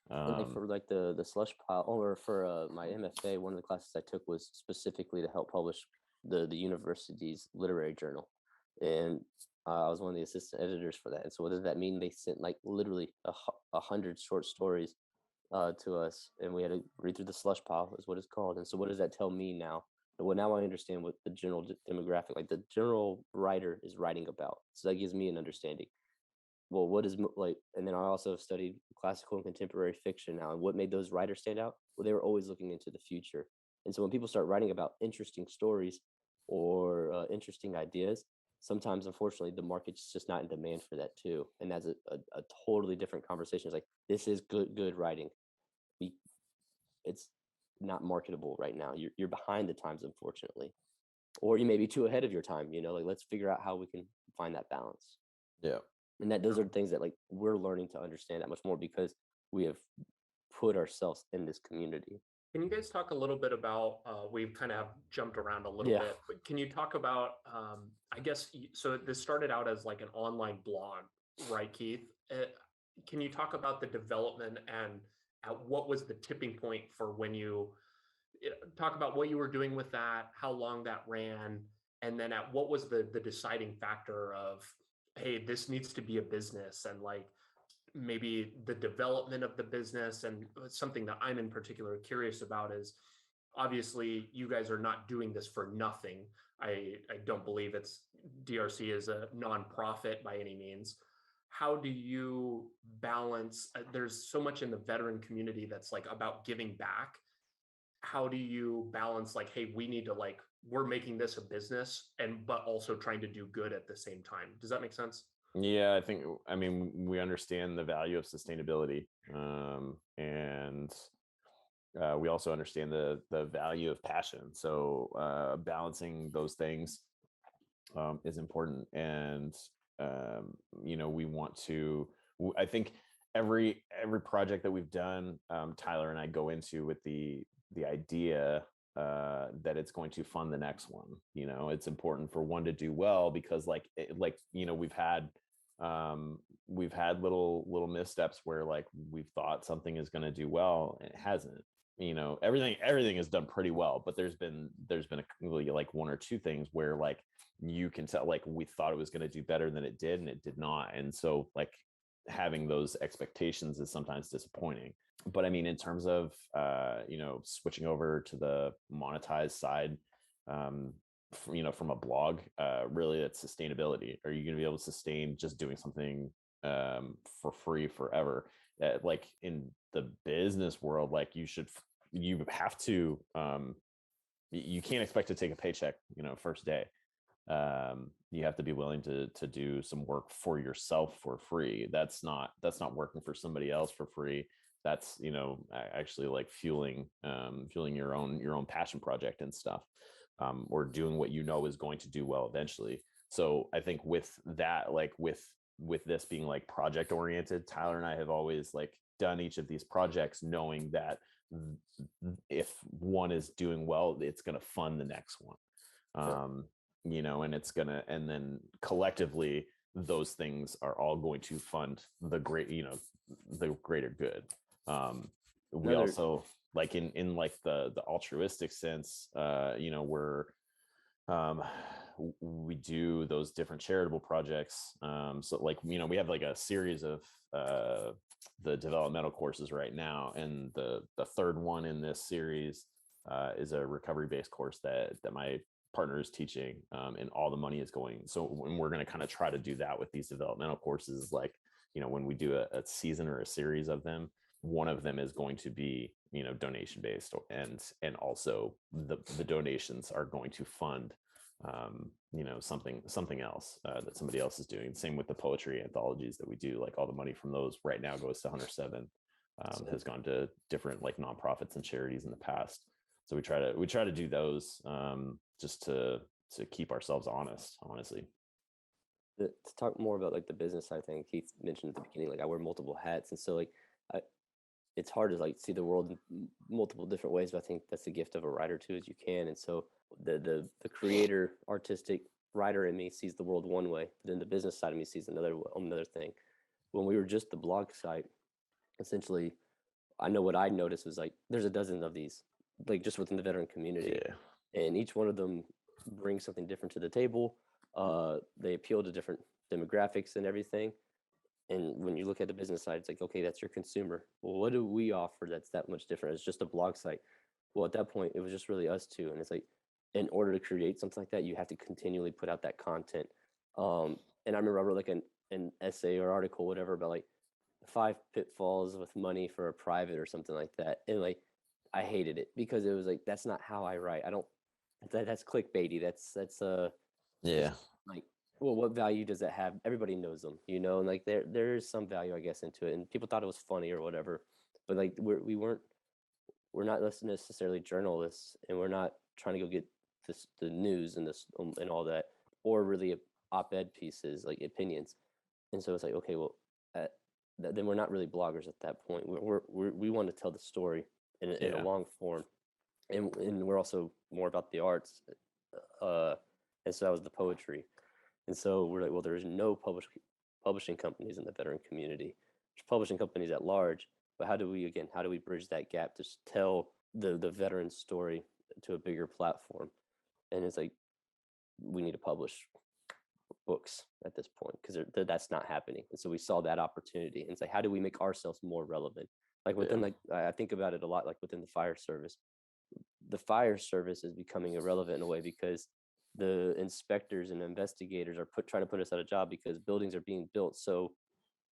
And like for like the slush pile, or for my MFA, one of the classes I took was specifically to help publish the university's literary journal, and I was one of the assistant editors for that. And so what does that mean? They sent like literally 100 short stories to us, and we had to read through the slush pile, is what it's called. And so what does that tell me now? Well, now I understand what the general demographic, like the general writer, is writing about. So that gives me an understanding. Well, what is like, and then I also studied classical and contemporary fiction now. And what made those writers stand out? Well, they were always looking into the future. And so when people start writing about interesting stories or interesting ideas, sometimes, unfortunately, the market's just not in demand for that too. And that's a totally different conversation. It's like, this is good writing. It's not marketable right now. You're behind the times, unfortunately. Or you may be too ahead of your time, you know, like let's figure out how we can find that balance. Yeah. And those are things that like we're learning to understand that much more because we have put ourselves in this community. Can you guys talk a little bit about, we've kind of jumped around a little bit, but can you talk about, I guess, so this started out as like an online blog, right, Keith? Can you talk about the development and what was the tipping point for when you talk about what you were doing with that, how long that ran, and then at what was the deciding factor of, hey, this needs to be a business, and like maybe the development of the business. And something that I'm in particular curious about is obviously you guys are not doing this for nothing. I don't believe it's DRC is a nonprofit by any means. How do you balance? There's so much in the veteran community that's like about giving back. How do you balance like, hey, we need to like, we're making this a business but also trying to do good at the same time? Does that make sense? Yeah, I mean, we understand the value of sustainability, and we also understand the value of passion. So balancing those things is important. And you know, we want to. I think every project that we've done, Tyler and I go into with the idea that it's going to fund the next one. You know, it's important for one to do well because, like you know, we've had little missteps where like we've thought something is going to do well and it hasn't. You know, everything is done pretty well, but there's been like one or two things where like you can tell like we thought it was going to do better than it did and it did not. And so like having those expectations is sometimes disappointing. But I mean, in terms of you know, switching over to the monetized side, you know, from a blog, really it's sustainability. Are you going to be able to sustain just doing something for free forever? Like in the business world, like you should you have to, you can't expect to take a paycheck, first day. You have to be willing to do some work for yourself for free. That's not working for somebody else for free. That's, actually like fueling your own passion project and stuff, or doing what is going to do well eventually. So I think with that, like with this being like project oriented, Tyler and I have always like done each of these projects knowing that if one is doing well, it's going to fund the next one. And it's gonna, and then collectively those things are all going to fund the greater good. We also, like in like the altruistic sense, we do those different charitable projects. So like, we have like a series of the developmental courses right now, and the third one in this series is a recovery based course that my partner is teaching, and all the money is going. So when we're going to kind of try to do that with these developmental courses, like, when we do a season or a series of them, one of them is going to be, donation based, and also the donations are going to fund, something else that somebody else is doing. Same with the poetry anthologies that we do. Like all the money from those right now goes to 107, has gone to different like nonprofits and charities in the past. So we try to do those, just to keep ourselves honest, honestly. To talk more about like the business side thing, Keith mentioned at the beginning, like I wear multiple hats, and so like it's hard to like see the world in multiple different ways. But I think that's the gift of a writer too, as you can. And so the creator, artistic writer in me sees the world one way, but then the business side of me sees another thing. When we were just the blog site, essentially, I know what I noticed was like there's a dozen of these, like just within the veteran community, and each one of them brings something different to the table. They appeal to different demographics and everything. And when you look at the business side, it's like, okay, that's your consumer. Well, what do we offer that's that much different? It's just a blog site. Well, at that point, it was just really us two. And it's like, in order to create something like that, you have to continually put out that content. And I remember I wrote like an essay or article, whatever, about like 5 pitfalls with money for a private or something like that. And like, I hated it because it was like, that's not how I write. I don't, that's clickbaity. That's like, well, what value does that have? Everybody knows them, and like there's some value, I guess, into it. And people thought it was funny or whatever, but like we're not necessarily journalists, and we're not trying to go get the news and this and all that, or really op-ed pieces, like opinions. And so it's like, okay, well, then we're not really bloggers at that point. We want to tell the story in a long form, and we're also more about the arts. And so that was the poetry. And so we're like, well, there's no publishing companies in the veteran community. There's publishing companies at large, but how do we bridge that gap to tell the veteran story to a bigger platform? And it's like, we need to publish books at this point because that's not happening. And so we saw that opportunity, and it's like, how do we make ourselves more relevant? Like within like, I think about it a lot, like within the fire service. The fire service is becoming irrelevant in a way because the inspectors and investigators are trying to put us out of job because buildings are being built so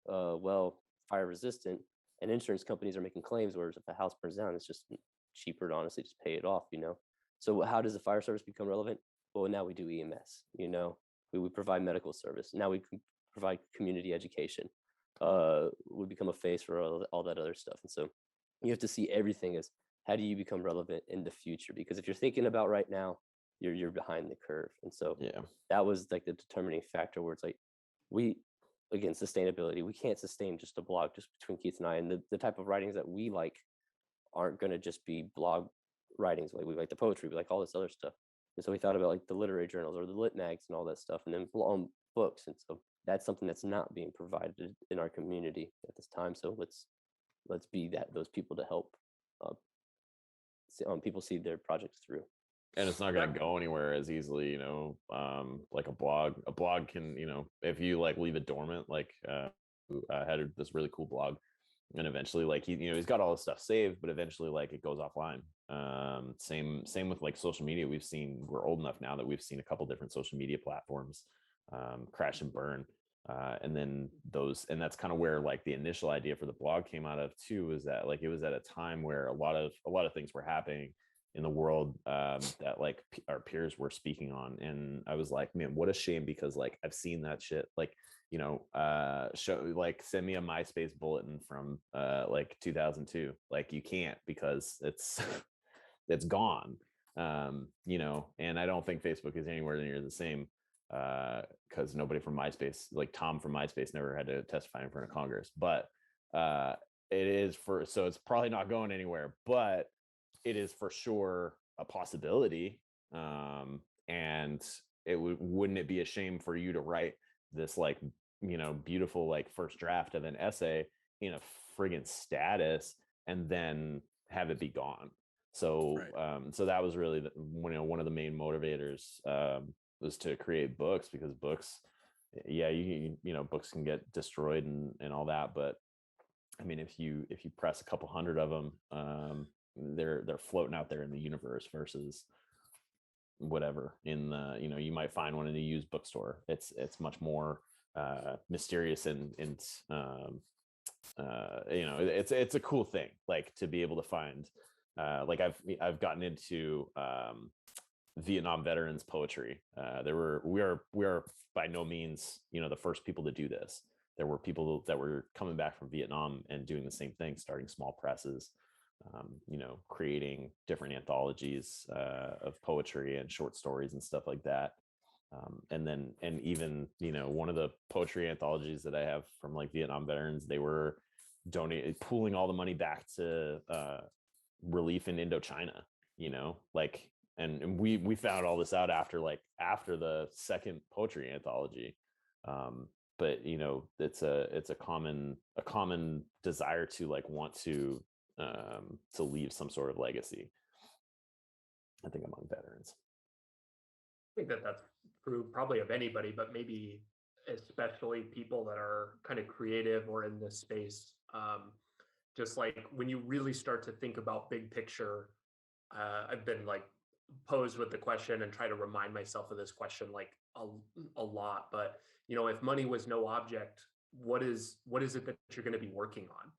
fire resistant, and insurance companies are making claims, whereas if a house burns down, it's just cheaper to honestly just pay it off. So how does the fire service become relevant? Well, now we do EMS. We provide medical service. Now we can provide community education. We become a face for all that other stuff. And so you have to see everything as, how do you become relevant in the future? Because if you're thinking about right now, you're behind the curve. And so that was like the determining factor, where it's like, again, sustainability, we can't sustain just a blog just between Keith and I, and the type of writings that we like aren't going to just be blog writings. Like we like the poetry, we like all this other stuff. And so we thought about like the literary journals or the lit mags and all that stuff, and then books. And so that's something that's not being provided in our community at this time. So let's be those people to help people see their projects through. And it's not going to go anywhere as easily, like a blog. A blog can, if you like leave it dormant, like I had this really cool blog, and eventually like he's got all this stuff saved, but eventually like it goes offline. Same with like social media. We're old enough now that we've seen a couple different social media platforms crash and burn. And then that's kind of where like the initial idea for the blog came out of too, is that like it was at a time where a lot of things were happening in the world that like our peers were speaking on, and I was like, man, what a shame, because like I've seen that shit, like, you know, send me a MySpace bulletin from like 2002. Like you can't, because it's gone. You know, and I don't think Facebook is anywhere near the same, because nobody from MySpace, like Tom from MySpace, never had to testify in front of Congress. But it is so it's probably not going anywhere, but it is for sure a possibility. And wouldn't it be a shame for you to write this, like, you know, beautiful like first draft of an essay in a friggin' status and then have it be gone? So so that was really one of the main motivators, was to create books, because books, yeah, you know, books can get destroyed and all that, but I mean, if you press a couple hundred of them, they're floating out there in the universe, versus whatever in the, you know, you might find one in a used bookstore. It's much more mysterious, and you know, it's a cool thing, like to be able to find, like I've gotten into Vietnam veterans poetry. We are by no means, you know, the first people to do this. There were people that were coming back from Vietnam and doing the same thing, starting small presses, you know, creating different anthologies of poetry and short stories and stuff like that. And even, you know, one of the poetry anthologies that I have from like Vietnam veterans, they were pooling all the money back to relief in Indochina, you know, like, and we found all this out after the second poetry anthology. But you know, it's a common desire to like want to leave some sort of legacy, I think, among veterans. I think that's true probably of anybody, but maybe especially people that are kind of creative or in this space. Just like when you really start to think about big picture, I've been like posed with the question and try to remind myself of this question like a lot. But you know, if money was no object, what is it that you're going to be working on?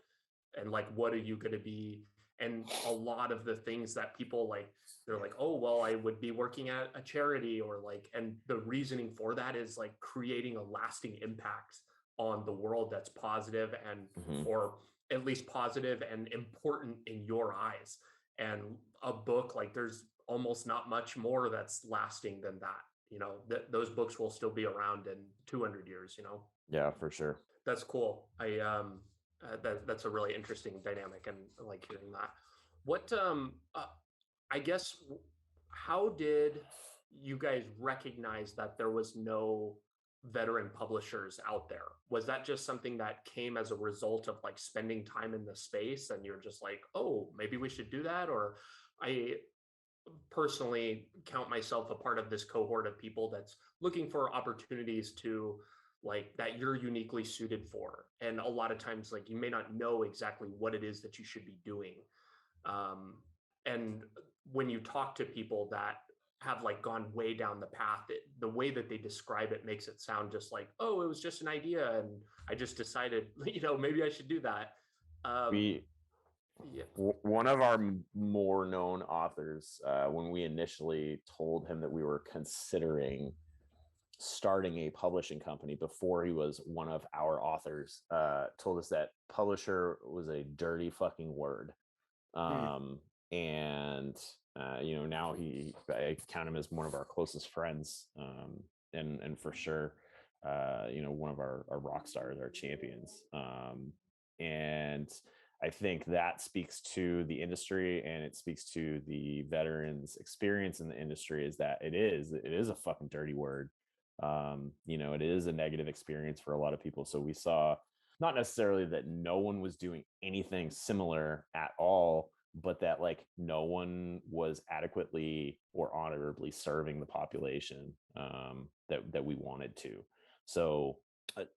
And like, what are you going to be? And a lot of the things that people like, they're like, oh, well, I would be working at a charity, or like, and the reasoning for that is like creating a lasting impact on the world that's positive and or at least positive and important in your eyes. And a book, like, there's almost not much more that's lasting than that. You know, those books will still be around in 200 years, you know? Yeah, for sure. That's cool. That's a really interesting dynamic, and I like hearing that. What, I guess, how did you guys recognize that there was no veteran publishers out there? Was that just something that came as a result of like spending time in the space and you're just like, oh, maybe we should do that? Or I personally count myself a part of this cohort of people that's looking for opportunities to like that you're uniquely suited for. And a lot of times, like, you may not know exactly what it is that you should be doing. And when you talk to people that have like gone way down the path, the way that they describe it makes it sound just like, oh, it was just an idea and I just decided, you know, maybe I should do that. Yeah. One of our more known authors, when we initially told him that we were considering starting a publishing company before he was one of our authors, told us that publisher was a dirty fucking word. And you know, now I count him as one of our closest friends, and for sure, you know, one of our rock stars, our champions. And I think that speaks to the industry, and it speaks to the veterans' experience in the industry, is that it is a fucking dirty word. You know, it is a negative experience for a lot of people. So we saw not necessarily that no one was doing anything similar at all, but that like no one was adequately or honorably serving the population that we wanted to. So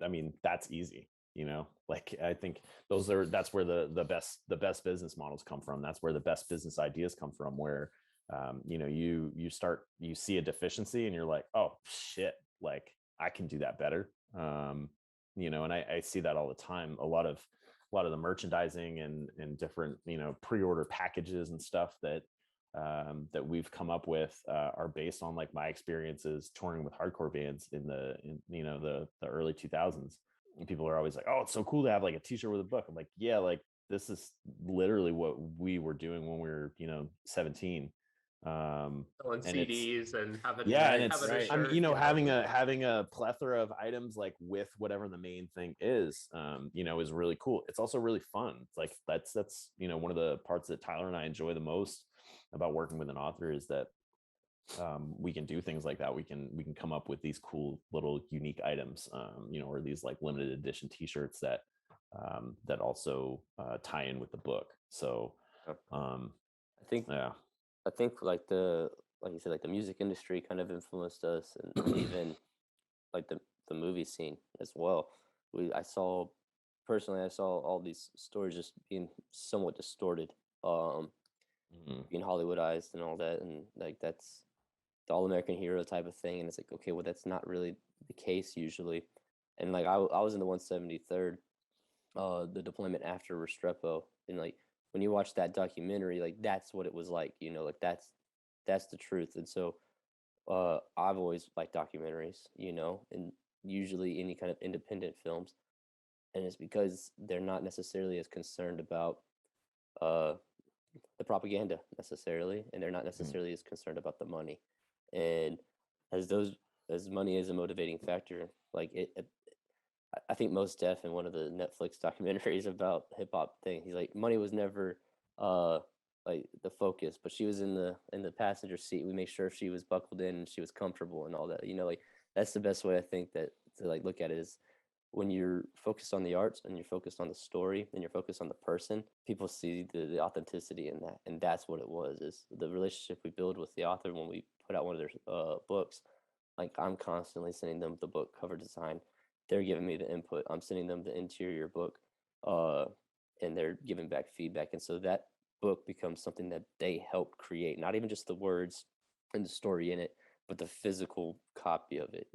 I mean, that's easy, you know. Like, I think that's where the best business models come from. That's where the best business ideas come from, where you know, you see a deficiency and you're like, oh shit, like I can do that better. And I see that all the time. A lot of the merchandising and different, pre-order packages and stuff that we've come up with are based on like my experiences touring with hardcore bands in the early 2000s. And people are always like, "Oh, it's so cool to have like a t-shirt with a book." I'm like, "Yeah, like this is literally what we were doing when we were 17." Selling And CDs and having and having a it's shirt, having a plethora of items like with whatever the main thing is really cool. It's also really fun. It's like that's one of the parts that Tyler and I enjoy the most about working with an author is that we can do things like that. We can come up with these cool little unique items, or these like limited edition t-shirts that also tie in with the book. So I think like you said, like the music industry kind of influenced us, and even like the movie scene as well. I saw all these stories just being somewhat distorted, being Hollywoodized and all that, and like that's the all-American hero type of thing. And it's like, okay, well, that's not really the case usually. And like I was in the 173rd, the deployment after Restrepo, and like when you watch that documentary, like that's what it was like, like that's the truth. And so I've always liked documentaries, and usually any kind of independent films, and it's because they're not necessarily as concerned about the propaganda necessarily, and they're not necessarily as concerned about the money. And as money is a motivating factor, like I think Mos Def in one of the Netflix documentaries about hip hop thing, he's like, money was never like the focus, but she was in the passenger seat. We made sure she was buckled in and she was comfortable and all that. Like that's the best way I think that to like look at it is when you're focused on the arts and you're focused on the story and you're focused on the person, people see the authenticity in that. And that's what it was, is the relationship we build with the author when we put out one of their books. Like I'm constantly sending them the book cover design. They're giving me the input. I'm sending them the interior book, and they're giving back feedback. And so that book becomes something that they helped create, not even just the words and the story in it, but the physical copy of it,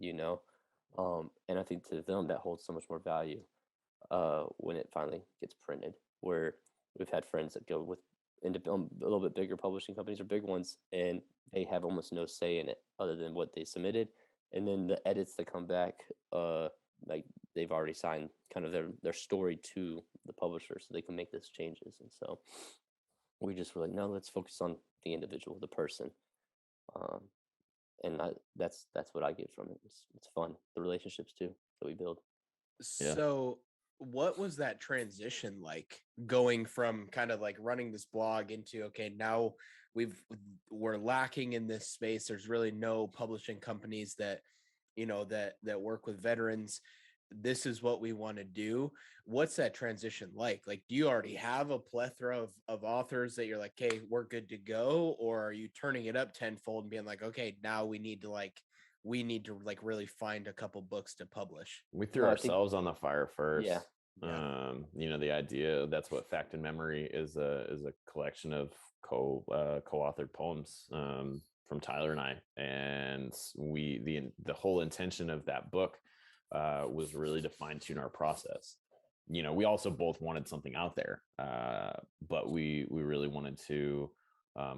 and I think to them that holds so much more value when it finally gets printed. Where we've had friends that go with a little bit bigger publishing companies or big ones, and they have almost no say in it other than what they submitted, and then the edits that come back, like they've already signed kind of their story to the publisher, so they can make those changes. And so we just were like, no, let's focus on the individual, the person. And that's what I get from it. It's fun. The relationships too that we build. So what was that transition like, going from kind of like running this blog into, okay, now we're lacking in this space. There's really no publishing companies that, that work with veterans. This is what we want to do. What's that transition like? Like, do you already have a plethora of authors that you're like, hey, we're good to go? Or are you turning it up tenfold and being like, okay, now we need to really find a couple books to publish? We threw ourselves on the fire first. Yeah. The idea, that's what Fact and Memory is a collection of co-authored poems from Tyler and I. And the whole intention of that book was really to fine-tune our process. We also both wanted something out there, but we really wanted to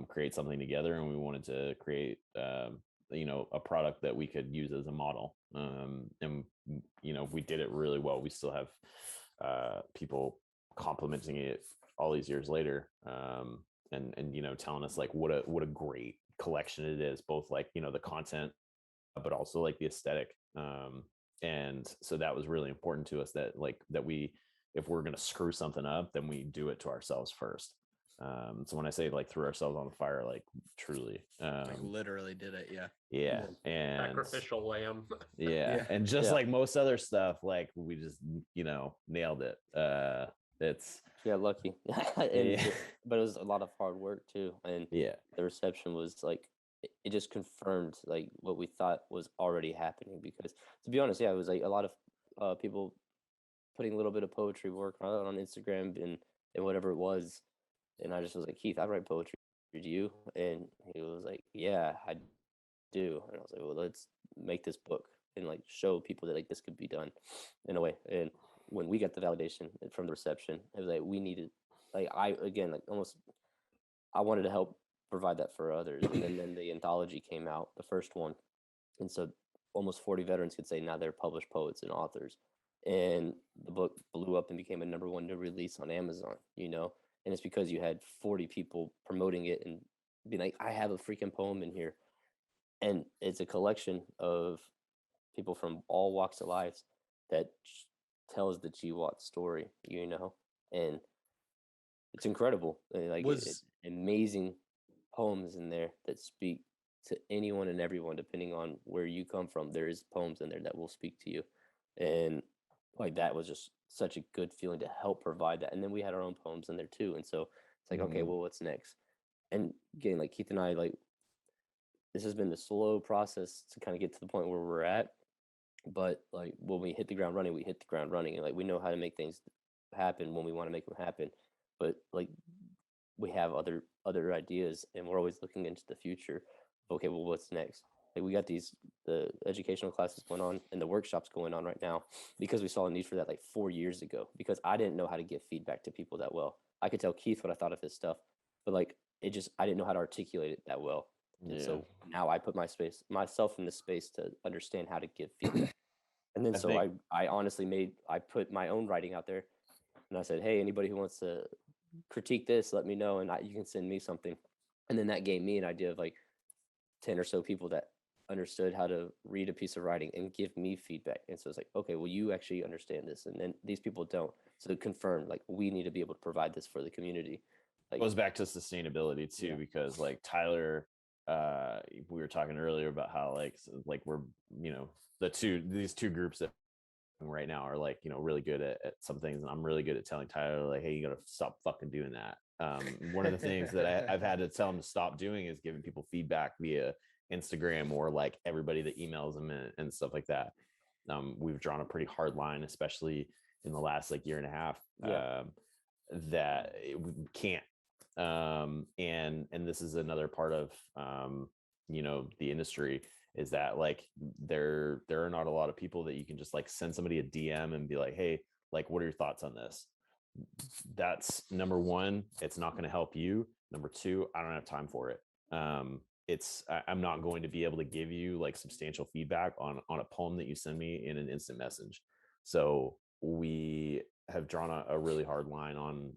create something together, and we wanted to create a product that we could use as a model. And we did it really well. We still have people complimenting it all these years later, and telling us like what a great collection it is, both like the content, but also like the aesthetic. And so that was really important to us, that we, if we're going to screw something up, then we do it to ourselves first. So when I say like threw ourselves on the fire, like truly, like literally did it. Yeah. And sacrificial lamb. Yeah. And just like most other stuff, like we just, nailed it. It's lucky. But it was a lot of hard work too. And the reception was like, it just confirmed like what we thought was already happening. Because to be honest, it was like a lot of people putting a little bit of poetry work on Instagram and whatever it was. And I just was like, Keith, I write poetry. Do you? And he was like, yeah, I do. And I was like, well, let's make this book. and like show people that like this could be done in a way. And when we got the validation from the reception, it was like we needed, like I again like almost I wanted to help provide that for others. And then the anthology came out, the first one, and so almost 40 veterans could say now they're published poets and authors. And the book blew up and became a #1 new release on Amazon, you know? And it's because you had 40 people promoting it and being like, I have a freaking poem in here. And it's a collection of people from all walks of life that tells the GWAT story, you know? And it's incredible. Like Was amazing poems in there that speak to anyone and everyone, depending on where you come from. There is poems in there that will speak to you, and like that was just such a good feeling to help provide that. And then we had our own poems in there too, and so it's like, okay, well, what's next? And again, like Keith and I, like this has been a slow process to kind of get to the point where we're at. But like when we hit the ground running, we hit the ground running, and like we know how to make things happen when we want to make them happen. But like we have other ideas, and we're always looking into the future. Okay, well, what's next? Like we got the educational classes going on and the workshops going on right now because we saw a need for that like 4 years ago, because I didn't know how to give feedback to people that well. I could tell Keith what I thought of his stuff, but like I didn't know how to articulate it that well. And so now I put myself in the space to understand how to give feedback. And then I honestly I put my own writing out there, and I said, hey, anybody who wants to critique this, let me know, and you can send me something. And then that gave me an idea of like 10 or so people that understood how to read a piece of writing and give me feedback. And so it's like, okay, well, you actually understand this, and then these people don't. So confirm, like, we need to be able to provide this for the community. Like, goes back to sustainability too, because like Tyler, we were talking earlier about how like we're, you know, these two groups that right now are like, you know, really good at some things, and I'm really good at telling Tyler like, hey, you gotta stop fucking doing that. One of the things that I've had to tell him to stop doing is giving people feedback via Instagram or like everybody that emails them and stuff like that. We've drawn a pretty hard line, especially in the last like year and a half, that we can't. And this is another part of you know, the industry, is that like there are not a lot of people that you can just like send somebody a DM and be like, hey, like, what are your thoughts on this? That's number one, it's not going to help you. Number two, I don't have time for it. I'm not going to be able to give you like substantial feedback on a poem that you send me in an instant message. So we have drawn a really hard line on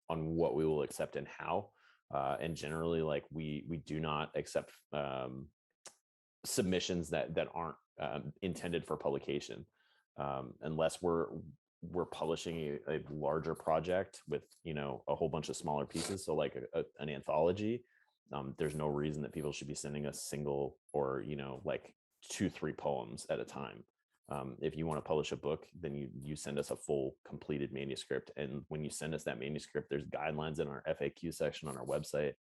what we will accept and how. And generally, like we do not accept submissions that aren't intended for publication, unless we're publishing a larger project with, you know, a whole bunch of smaller pieces. So like an anthology, there's no reason that people should be sending us single or, you know, like 2-3 poems at a time. If you want to publish a book, then you send us a full completed manuscript. And when you send us that manuscript, there's guidelines in our FAQ section on our website,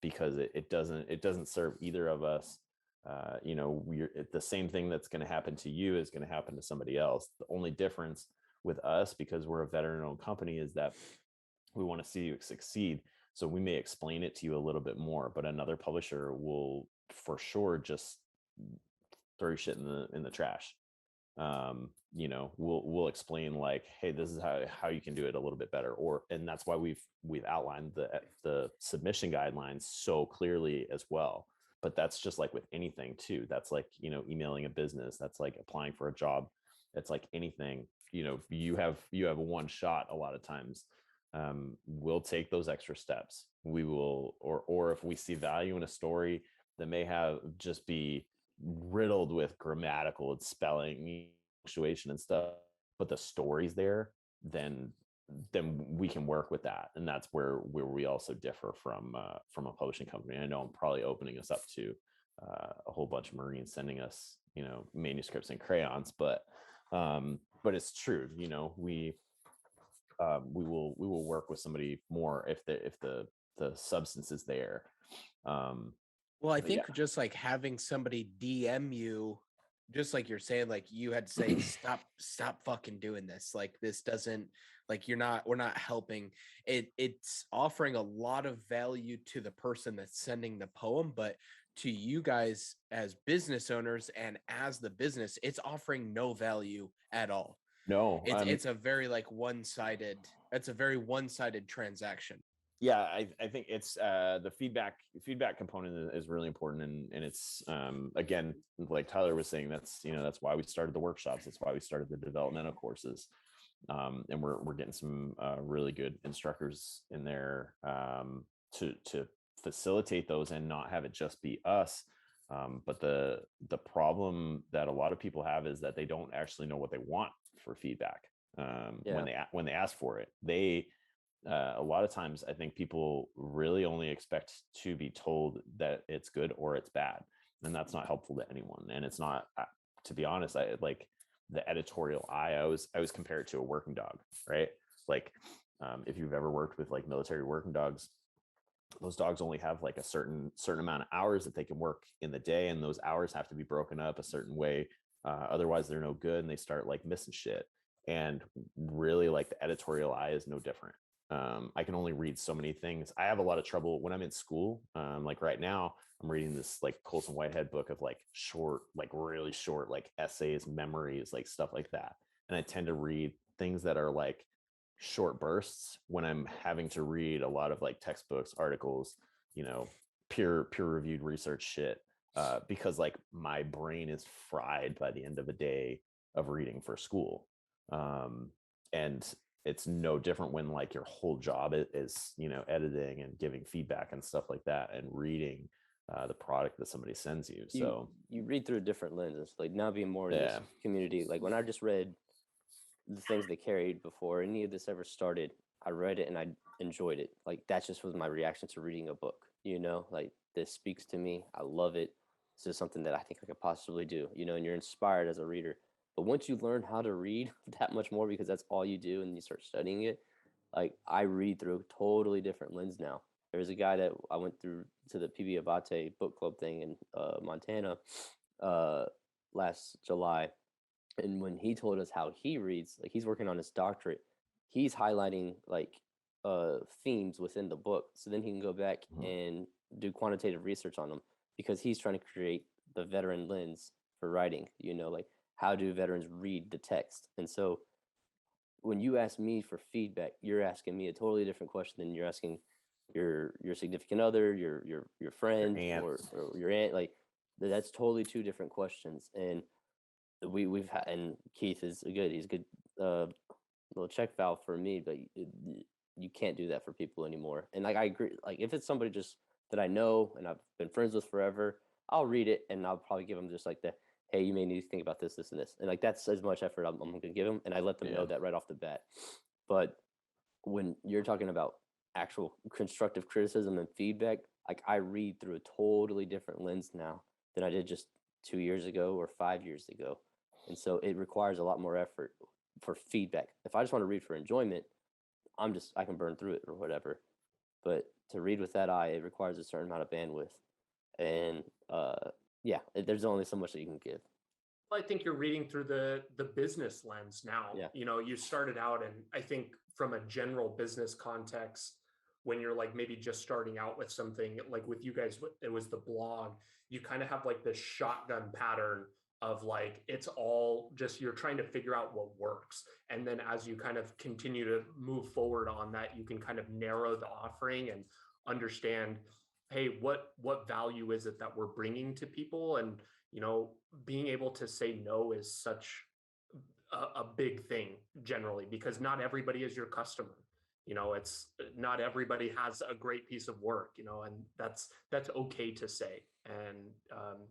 because it doesn't serve either of us. You know, the same thing that's going to happen to you is going to happen to somebody else. The only difference with us, because we're a veteran-owned company, is that we want to see you succeed. So we may explain it to you a little bit more, but another publisher will for sure just throw shit in the trash. You know, we'll explain like, hey, this is how you can do it a little bit better, and that's why we've outlined the submission guidelines so clearly as well. But that's just like with anything too. That's like, you know, emailing a business, that's like applying for a job, that's like anything. You know, you have one shot a lot of times. We'll take those extra steps. We will, or if we see value in a story that may have just be riddled with grammatical and spelling punctuation and stuff, but the story's there, then we can work with that. And that's where we also differ from a publishing company. I know I'm probably opening us up to a whole bunch of Marines sending us, you know, manuscripts and crayons, but it's true. You know, we will work with somebody more if the substance is there. Well, I think just like having somebody DM you, just like you're saying, like you had to say, stop fucking doing this. Like this doesn't, like we're not helping. It's offering a lot of value to the person that's sending the poem, but to you guys as business owners and as the business, it's offering no value at all. No, it's a very like one-sided, it's a very one-sided transaction. Yeah, I think it's the feedback component is really important, and it's again, like Tyler was saying, that's that's why we started the workshops, that's why we started the developmental courses, and we're getting some really good instructors in there to facilitate those and not have it just be us. But the problem that a lot of people have is that they don't actually know what they want for feedback. When they ask for it, a lot of times I think people really only expect to be told that it's good or it's bad, and that's not helpful to anyone. And it's not, to be honest, I like the editorial eye. I was compared to a working dog, right? Like if you've ever worked with like military working dogs, those dogs only have like a certain amount of hours that they can work in the day, and those hours have to be broken up a certain way, otherwise they're no good and they start like missing shit. And really, like, the editorial eye is no different. I can only read so many things. I have a lot of trouble when I'm in school. Like right now, I'm reading this like Colson Whitehead book of like short, like really short, like essays, memories, like stuff like that. And I tend to read things that are like short bursts when I'm having to read a lot of like textbooks, articles, peer reviewed research shit, because like my brain is fried by the end of a day of reading for school. And it's no different when like your whole job is editing and giving feedback and stuff like that, and reading the product that somebody sends you. So you read through different lenses. Like now being more in this community, like when I just read the things they carried before any of this ever started, I read it and I enjoyed it. Like that just was my reaction to reading a book. Like this speaks to me. I love it. This is something that I think I could possibly do. And you're inspired as a reader. But once you learn how to read that much more, because that's all you do, and you start studying it, like I read through a totally different lens now. There's a guy that I went through to the PB Abate book club thing in Montana last July. And when he told us how he reads, like he's working on his doctorate, he's highlighting like themes within the book. So then he can go back and do quantitative research on them, because he's trying to create the veteran lens for writing, like how do veterans read the text? And so when you ask me for feedback, you're asking me a totally different question than you're asking your significant other, your friend, or your aunt. Like that's totally two different questions. And we've had, and Keith he's a good little check valve for me, but you can't do that for people anymore. And like I agree, like if it's somebody just that I know and I've been friends with forever, I'll read it and I'll probably give them just like the, hey, you may need to think about this, this, and this. And like, that's as much effort I'm going to give them. And I let them know that right off the bat. But when you're talking about actual constructive criticism and feedback, like I read through a totally different lens now than I did just 2 years ago or 5 years ago. And so it requires a lot more effort for feedback. If I just want to read for enjoyment, I can burn through it or whatever. But to read with that eye, it requires a certain amount of bandwidth. And there's only so much that you can give. Well, I think you're reading through the business lens now. Yeah. You started out, and I think from a general business context, when you're like maybe just starting out with something, like with you guys, it was the blog, you kind of have like this shotgun pattern of like, it's all just, you're trying to figure out what works. And then as you kind of continue to move forward on that, you can kind of narrow the offering and understand, hey, what value is it that we're bringing to people? And being able to say no is such a big thing generally, because not everybody is your customer. It's not everybody has a great piece of work, and that's okay to say. And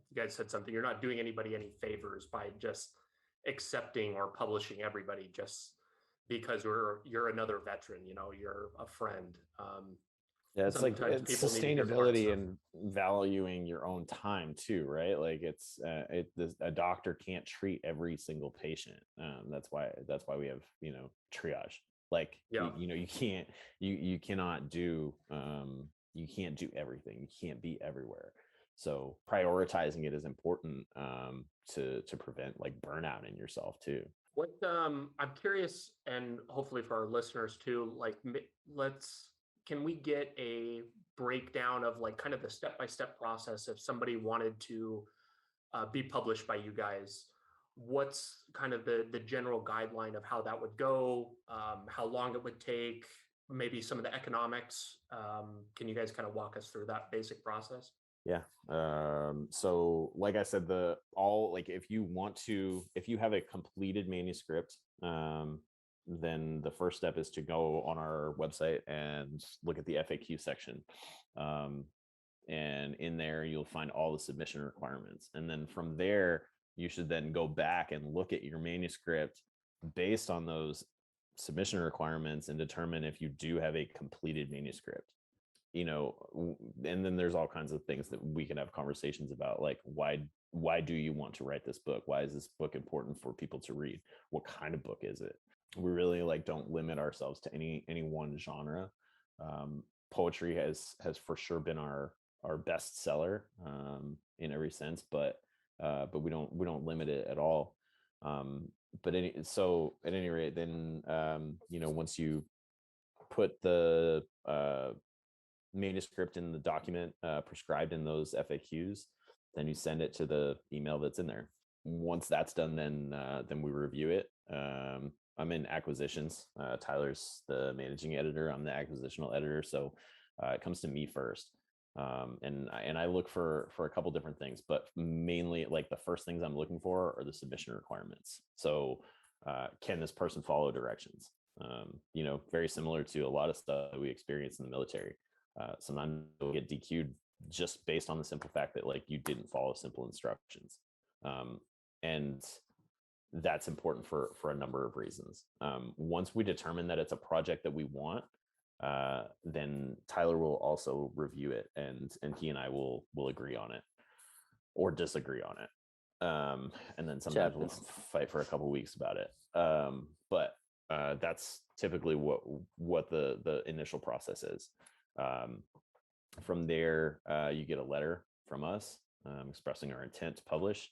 you guys said something, you're not doing anybody any favors by just accepting or publishing everybody just because you're another veteran, you're a friend. It's like it's sustainability and valuing your own time too, right? Like a doctor can't treat every single patient. That's why we have triage. Like you cannot do you can't do everything. You can't be everywhere. So prioritizing it is important to prevent like burnout in yourself too. What I'm curious, and hopefully for our listeners too, like can we get a breakdown of like kind of the step-by-step process if somebody wanted to be published by you guys? What's kind of the general guideline of how that would go, how long it would take, maybe some of the economics? Can you guys kind of walk us through that basic process? Yeah. So like I said, if you have a completed manuscript, then the first step is to go on our website and look at the FAQ section. And in there, you'll find all the submission requirements. And then from there, you should then go back and look at your manuscript based on those submission requirements and determine if you do have a completed manuscript. And then there's all kinds of things that we can have conversations about, like why do you want to write this book? Why is this book important for people to read? What kind of book is it? We really don't limit ourselves to any one genre. Poetry has for sure been our best seller in every sense, but we don't limit it at all. At any rate, then once you put the manuscript in the document prescribed in those FAQs, then you send it to the email that's in there. Once that's done, then we review it. I'm in acquisitions. Tyler's the managing editor. I'm the acquisitional editor, so it comes to me first. And I look for a couple different things, but mainly like the first things I'm looking for are the submission requirements. So can this person follow directions? Very similar to a lot of stuff that we experience in the military. Sometimes you'll get DQ'd just based on the simple fact that you didn't follow simple instructions. And that's important for a number of reasons. Once we determine that it's a project that we want, then Tyler will also review it, and he and I will agree on it or disagree on it. And then sometimes we'll fight for a couple weeks about it. But that's typically what the initial process is. From there, you get a letter from us expressing our intent to publish,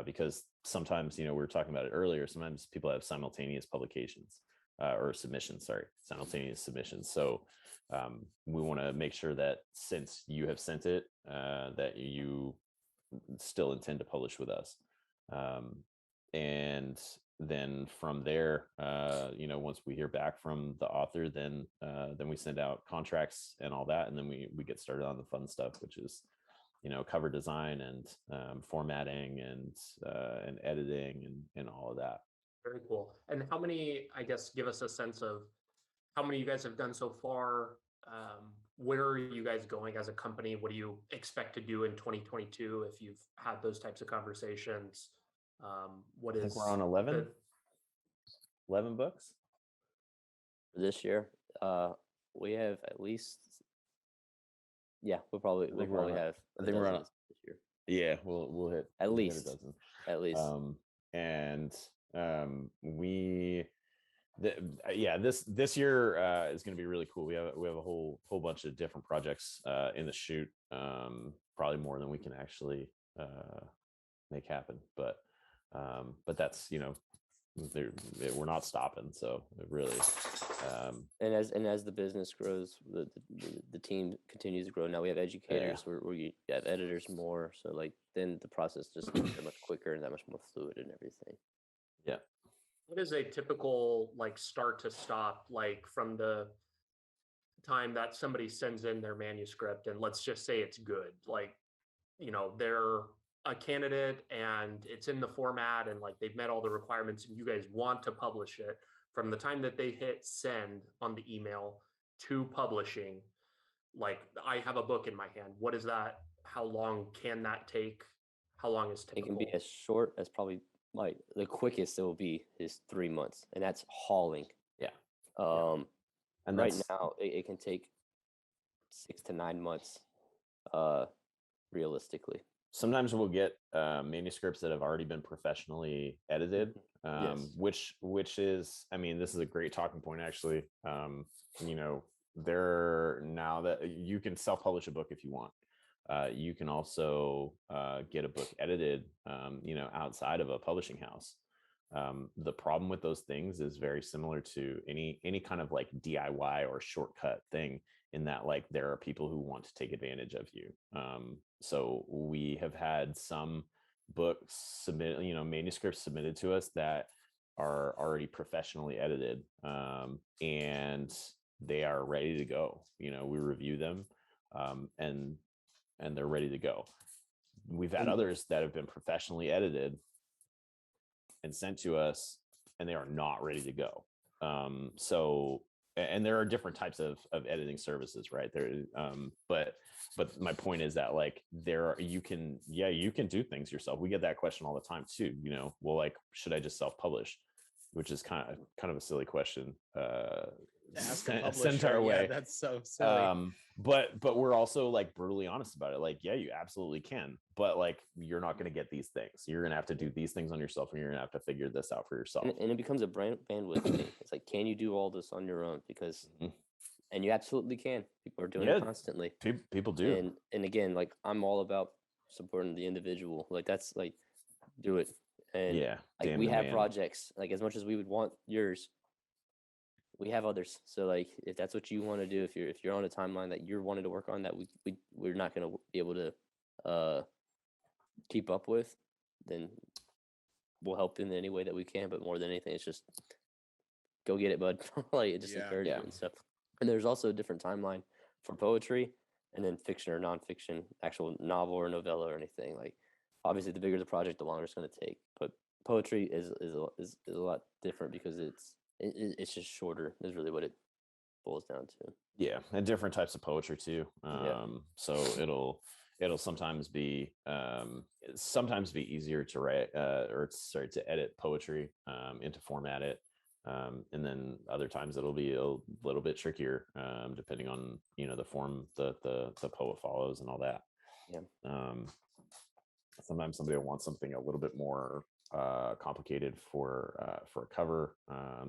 because sometimes, we were talking about it earlier, sometimes people have simultaneous publications or submissions, simultaneous submissions. So we want to make sure that since you have sent it, that you still intend to publish with us. And then from there, once we hear back from the author, then we send out contracts and all that, and then we get started on the fun stuff, which is cover design and formatting and editing and all of that. Very cool. And how many, I guess, give us a sense of how many you guys have done so far? Where are you guys going as a company? What do you expect to do in 2022 if you've had those types of conversations? I think we're on 11 books this year. We have at least, we'll probably have. I think we're on this year. Yeah, we'll hit at least a dozen. At least. This year is going to be really cool. We have a whole bunch of different projects in the shoot. Probably more than we can actually make happen, but that's we're not stopping, so it really and as the business grows, the team continues to grow. Now we have educators, we have editors more, so then the process just gets that much quicker and that much more fluid and everything. What is a typical start to stop, from the time that somebody sends in their manuscript, and let's just say it's good, they're a candidate and it's in the format and they've met all the requirements and you guys want to publish it, from the time that they hit send on the email to publishing, I have a book in my hand. What is that? How long can that take? How long is typical? It can be as short as probably the quickest it will be is 3 months, and that's hauling. And right now it can take 6 to 9 months realistically. Sometimes we'll get manuscripts that have already been professionally edited, which is, this is a great talking point, actually. There now that you can self-publish a book if you want. You can also get a book edited, outside of a publishing house. The problem with those things is very similar to any kind of like DIY or shortcut thing, in that like there are people who want to take advantage of you. So we have had some books submit, manuscripts submitted to us that are already professionally edited, and they are ready to go. We review them, and they're ready to go. We've had others that have been professionally edited and sent to us, and they are not ready to go. So, and there are different types of editing services, right there. But my point is that like you can do things yourself. We get that question all the time too. Well, like, should I just self-publish? Which is kind of a silly question. Sent our way. Yeah, that's so silly. But we're also like brutally honest about it. Like, yeah, you absolutely can, but like you're not going to get these things. You're going to have to do these things on yourself, and you're going to have to figure this out for yourself. And it becomes a bandwidth thing. It's like, can you do all this on your own? Because and you absolutely can. People are doing it constantly. People do. And again, like, I'm all about supporting the individual. Like, that's like, do it. And like, we have projects, like, as much as we would want yours, we have others. So like, if that's what you want to do, if you're on a timeline that you're wanting to work on that we're not going to be able to keep up with, then we'll help in any way that we can. But more than anything, it's just go get it, bud. Like, just encourage it and stuff. And there's also a different timeline for poetry, and then fiction or nonfiction, actual novel or novella or anything. Like, obviously, the bigger the project, the longer it's going to take. But poetry is a lot different because it's just shorter. Is really what it boils down to. Yeah, and different types of poetry too. So it'll sometimes be easier to write to edit poetry and to format it. And then other times it'll be a little bit trickier, depending on the form the poet follows and all that. Sometimes somebody will want something a little bit more complicated for a cover.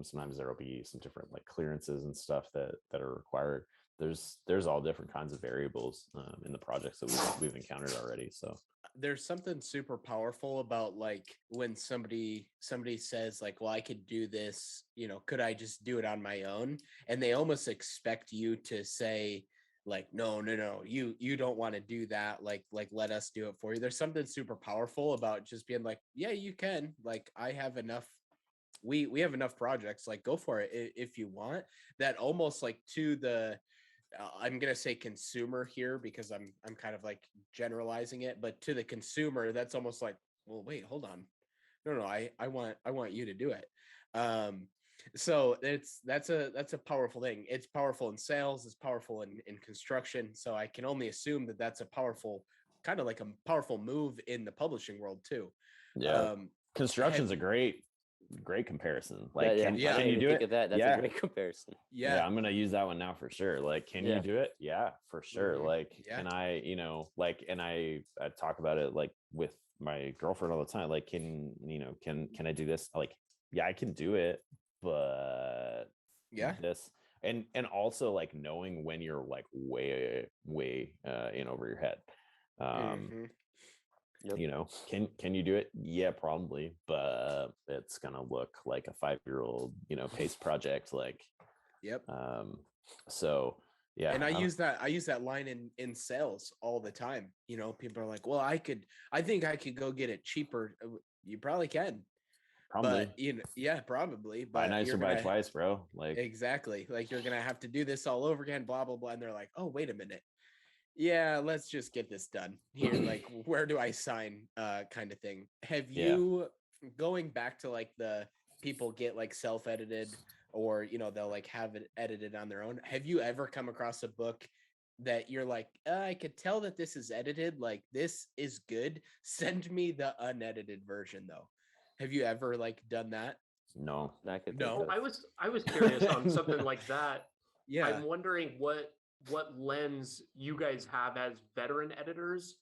Sometimes there will be some different like clearances and stuff that are required. There's all different kinds of variables in the projects that we've encountered already. So there's something super powerful about like when somebody says like, well, I could do this, could I just do it on my own? And they almost expect you to say like, no, you don't want to do that. Like let us do it for you. There's something super powerful about just being like, yeah, you can. Like, I have enough. We have enough projects. Like, go for it if you want. That almost like to the I'm gonna say consumer here because I'm kind of like generalizing it, but to the consumer, that's almost like, well, wait, hold on, no, I want you to do it. So that's a powerful thing. It's powerful in sales, it's powerful in construction. So I can only assume that that's a powerful kind of like a powerful move in the publishing world too. Construction's a great comparison. Like, can you do it? That's a great comparison. Yeah, I'm gonna use that one now for sure. Like, can you do it? Yeah, for sure. Like, can I, and I talk about it like with my girlfriend all the time. Like, can I do this? Like, yeah, I can do it, but this and also like knowing when you're like way in over your head. Can you do it? Yeah, probably, but it's gonna look like a 5-year-old pace project. Like, so yeah. And I use that line in sales all the time. People are like, well, I think I could go get it cheaper. You probably can. Probably. But, probably. But buy nice or buy twice, bro. Like, exactly. Like, you're gonna have to do this all over again, blah blah blah. And they're like, oh, wait a minute. Yeah, let's just get this done here. Like, where do I sign? Kind of thing. Have you going back to like the people get like self-edited or they'll like have it edited on their own? Have you ever come across a book that you're like, I could tell that this is edited, like this is good, send me the unedited version though? Have you ever like done that? No. I was curious on something like that. Yeah, I'm wondering what lens you guys have as veteran editors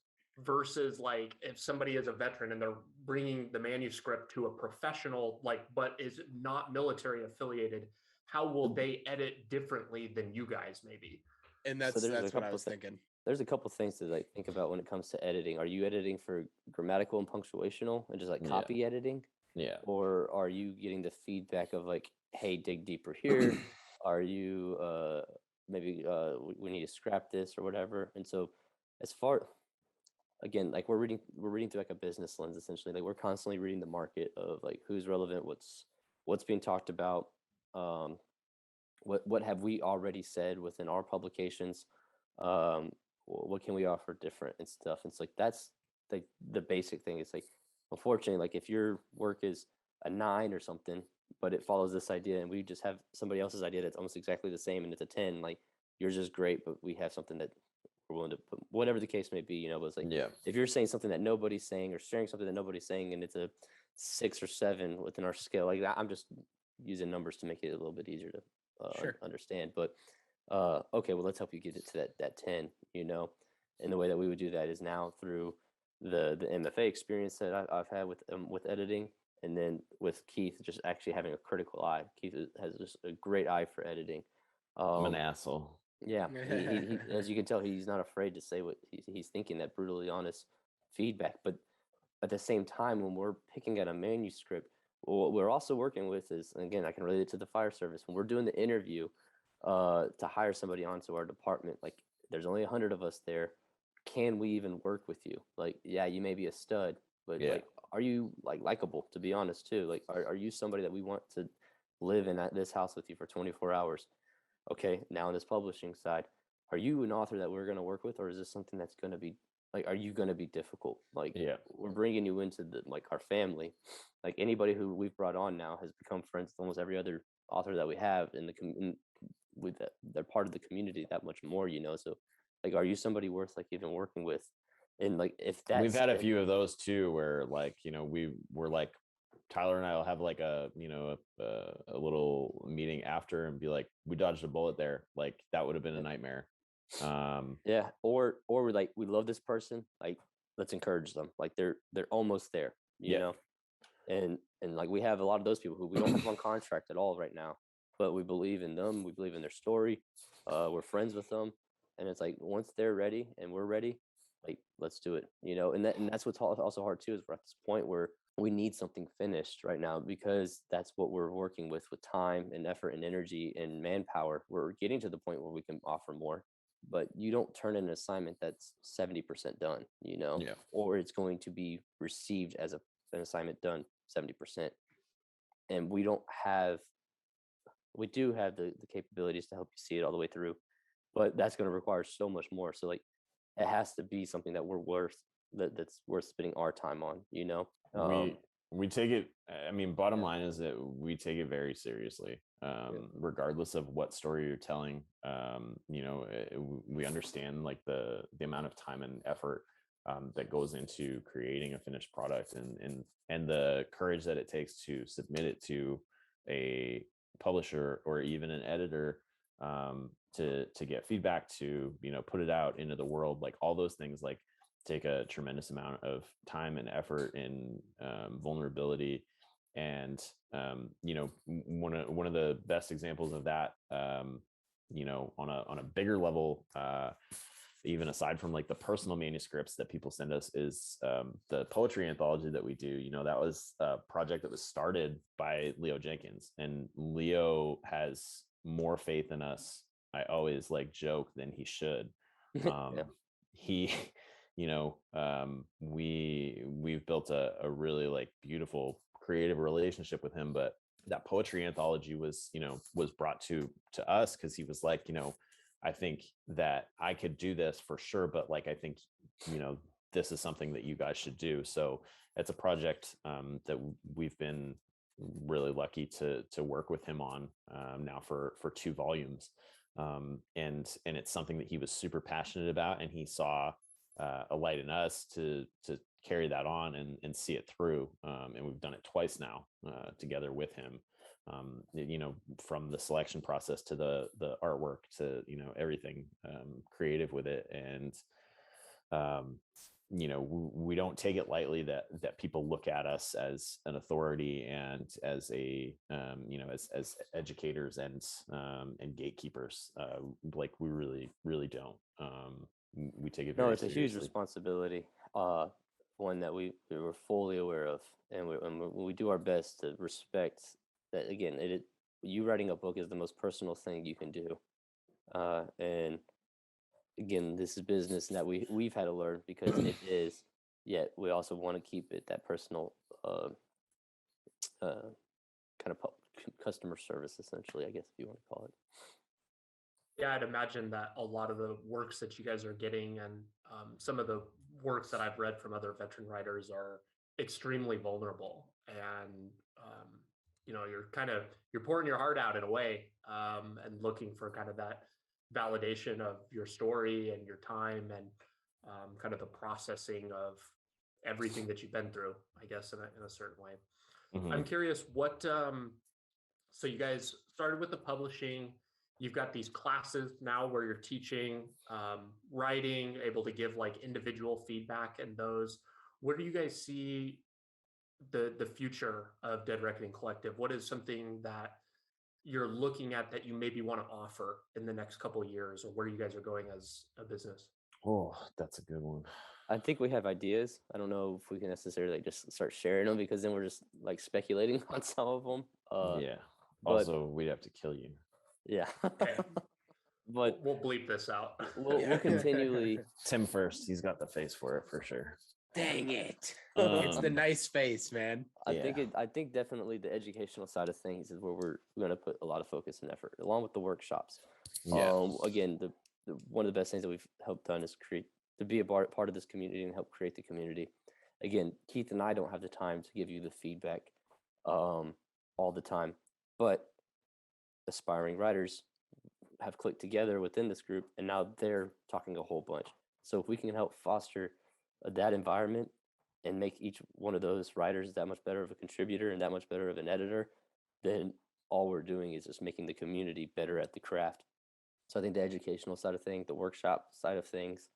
versus like if somebody is a veteran and they're bringing the manuscript to a professional, like, but is not military affiliated, how will they edit differently than you guys maybe? And that's what I was thinking. There's a couple things to like think about when it comes to editing. Are you editing for grammatical and punctuational and just like copy editing? Yeah. Or are you getting the feedback of like, hey, dig deeper here? Are you maybe we need to scrap this or whatever? And so as far again, like we're reading through like a business lens essentially. Like we're constantly reading the market of like who's relevant, what's being talked about, um, what have we already said within our publications, what can we offer different and stuff. And it's like that's like the basic thing. It's like unfortunately, like if your work is a 9 or something, but it follows this idea, and we just have somebody else's idea that's almost exactly the same, and it's a 10. Like yours is great, but we have something that we're willing to put, whatever the case may be, you know. But it's like Yeah. if you're saying something that nobody's saying or sharing something that nobody's saying, and it's a 6 or 7 within our scale, like that, I'm just using numbers to make it a little bit easier to Sure. understand. But okay, well, let's help you get it to that 10, you know. And the way that we would do that is now through the MFA experience that I've had with editing, and then with Keith just actually having a critical eye. Keith has just a great eye for editing. I'm an asshole. Yeah, he as you can tell, he's not afraid to say what he's thinking, that brutally honest feedback. But at the same time, when we're picking out a manuscript, what we're also working with is, and again, I can relate it to the fire service. When we're doing the interview to hire somebody onto our department, like there's only 100 of us there. Can we even work with you? Like, yeah, you may be a stud, but Yeah. like, are you like likable? To be honest, too, like, are you somebody that we want to live in this house with you for 24 hours? Okay, now on this publishing side, are you an author that we're going to work with, or is this something that's going to be like, are you going to be difficult? Like, Yeah. we're bringing you into the like our family. Like anybody who we've brought on now has become friends with almost every other author that we have in the with that. They're part of the community that much more, you know. So, like, are you somebody worth like even working with? And like, if We've that's had a few of those too, where like, you know, we were like, Tyler and I will have like a, you know, a little meeting after and be like, we dodged a bullet there. Like that would have been a nightmare. Yeah, or we're like, we love this person, like let's encourage them. Like they're almost there, you know. And like we have a lot of those people who we don't have on contract at all right now, but we believe in them, we believe in their story, we're friends with them, and it's like once they're ready and we're ready, like let's do it, you know. And that's what's also hard too, is we're at this point where we need something finished right now, because that's what we're working with time and effort and energy and manpower. We're getting to the point where we can offer more, but you don't turn in an assignment that's 70% done, you know, Yeah. or it's going to be received as an assignment done 70%. And we do have the capabilities to help you see it all the way through, but that's going to require so much more. So like it has to be something that we're that's worth spending our time on, you know. We take it, I mean, bottom line is that we take it very seriously, regardless of what story you're telling. You know, we understand like the amount of time and effort that goes into creating a finished product, and the courage that it takes to submit it to a publisher or even an editor, to get feedback, to, you know, put it out into the world. Like all those things like take a tremendous amount of time and effort and vulnerability. And you know, one of the best examples of that, you know, on a bigger level, even aside from like the personal manuscripts that people send us, is the poetry anthology that we do. You know, that was a project that was started by Leo Jenkins, and Leo has more faith in us, I always like joke, than he should. He you know, we've built a really like beautiful creative relationship with him. But that poetry anthology was, you know, was brought to us because he was like, you know, I think that I could do this for sure, but like I think, you know, this is something that you guys should do. So it's a project that we've been really lucky to work with him on now for 2 volumes. And it's something that he was super passionate about, and he saw a light in us to carry that on and see it through. And we've done it twice now together with him. You know, from the selection process to the artwork to, you know, everything creative with it. And you know, we don't take it lightly that people look at us as an authority and as a you know, as educators and gatekeepers. Like we really don't. We take it very No, it's a huge seriously. responsibility. one that we're fully aware of, and we do our best to respect that. Again, you writing a book is the most personal thing you can do, and again, this is business that we've had to learn because it is. Yet we also want to keep it that personal, kind of customer service, essentially, I guess, if you want to call it. Yeah, I'd imagine that a lot of the works that you guys are getting and some of the works that I've read from other veteran writers are extremely vulnerable. And, you're pouring your heart out in a way, and looking for kind of that validation of your story and your time and kind of the processing of everything that you've been through, I guess, in a certain way. Mhm. I'm curious so you guys started with the publishing. You've got these classes now where you're teaching writing, able to give like individual feedback and those. Where do you guys see the future of Dead Reckoning Collective? What is something that you're looking at that you maybe want to offer in the next couple of years, or where you guys are going as a business? Oh, that's a good one. I think we have ideas. I don't know if we can necessarily just start sharing them because then we're just like speculating on some of them. Yeah. But Also, we'd have to kill you. yeah, Okay. but We'll bleep this out. we'll continually. Tim first. He's got the face for it for sure. Dang it. It's the Um, nice face, man. I think definitely the educational side of things is where we're going to put a lot of focus and effort, along with the workshops. Yeah. Again, the one of the best things that we've helped done is be a part of this community and help create the community. Again, Keith and I don't have the time to give you the feedback all the time, but aspiring writers have clicked together within this group, and now they're talking a whole bunch. So if we can help foster that environment and make each one of those writers that much better of a contributor and that much better of an editor, then all we're doing is just making the community better at the craft. So I think the educational side of things, the workshop side of things,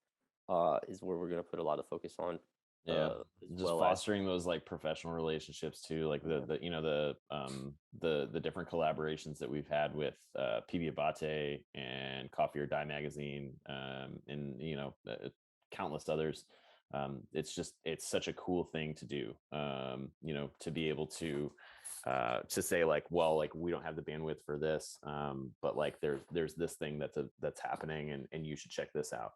is where we're going to put a lot of focus on. Yeah, just fostering those like professional relationships too, like the different collaborations that we've had with PB Abate and Coffee or Die magazine, and countless others. It's such a cool thing to do, to be able to say like, well, like we don't have the bandwidth for this, but like there's this thing that's happening, and you should check this out,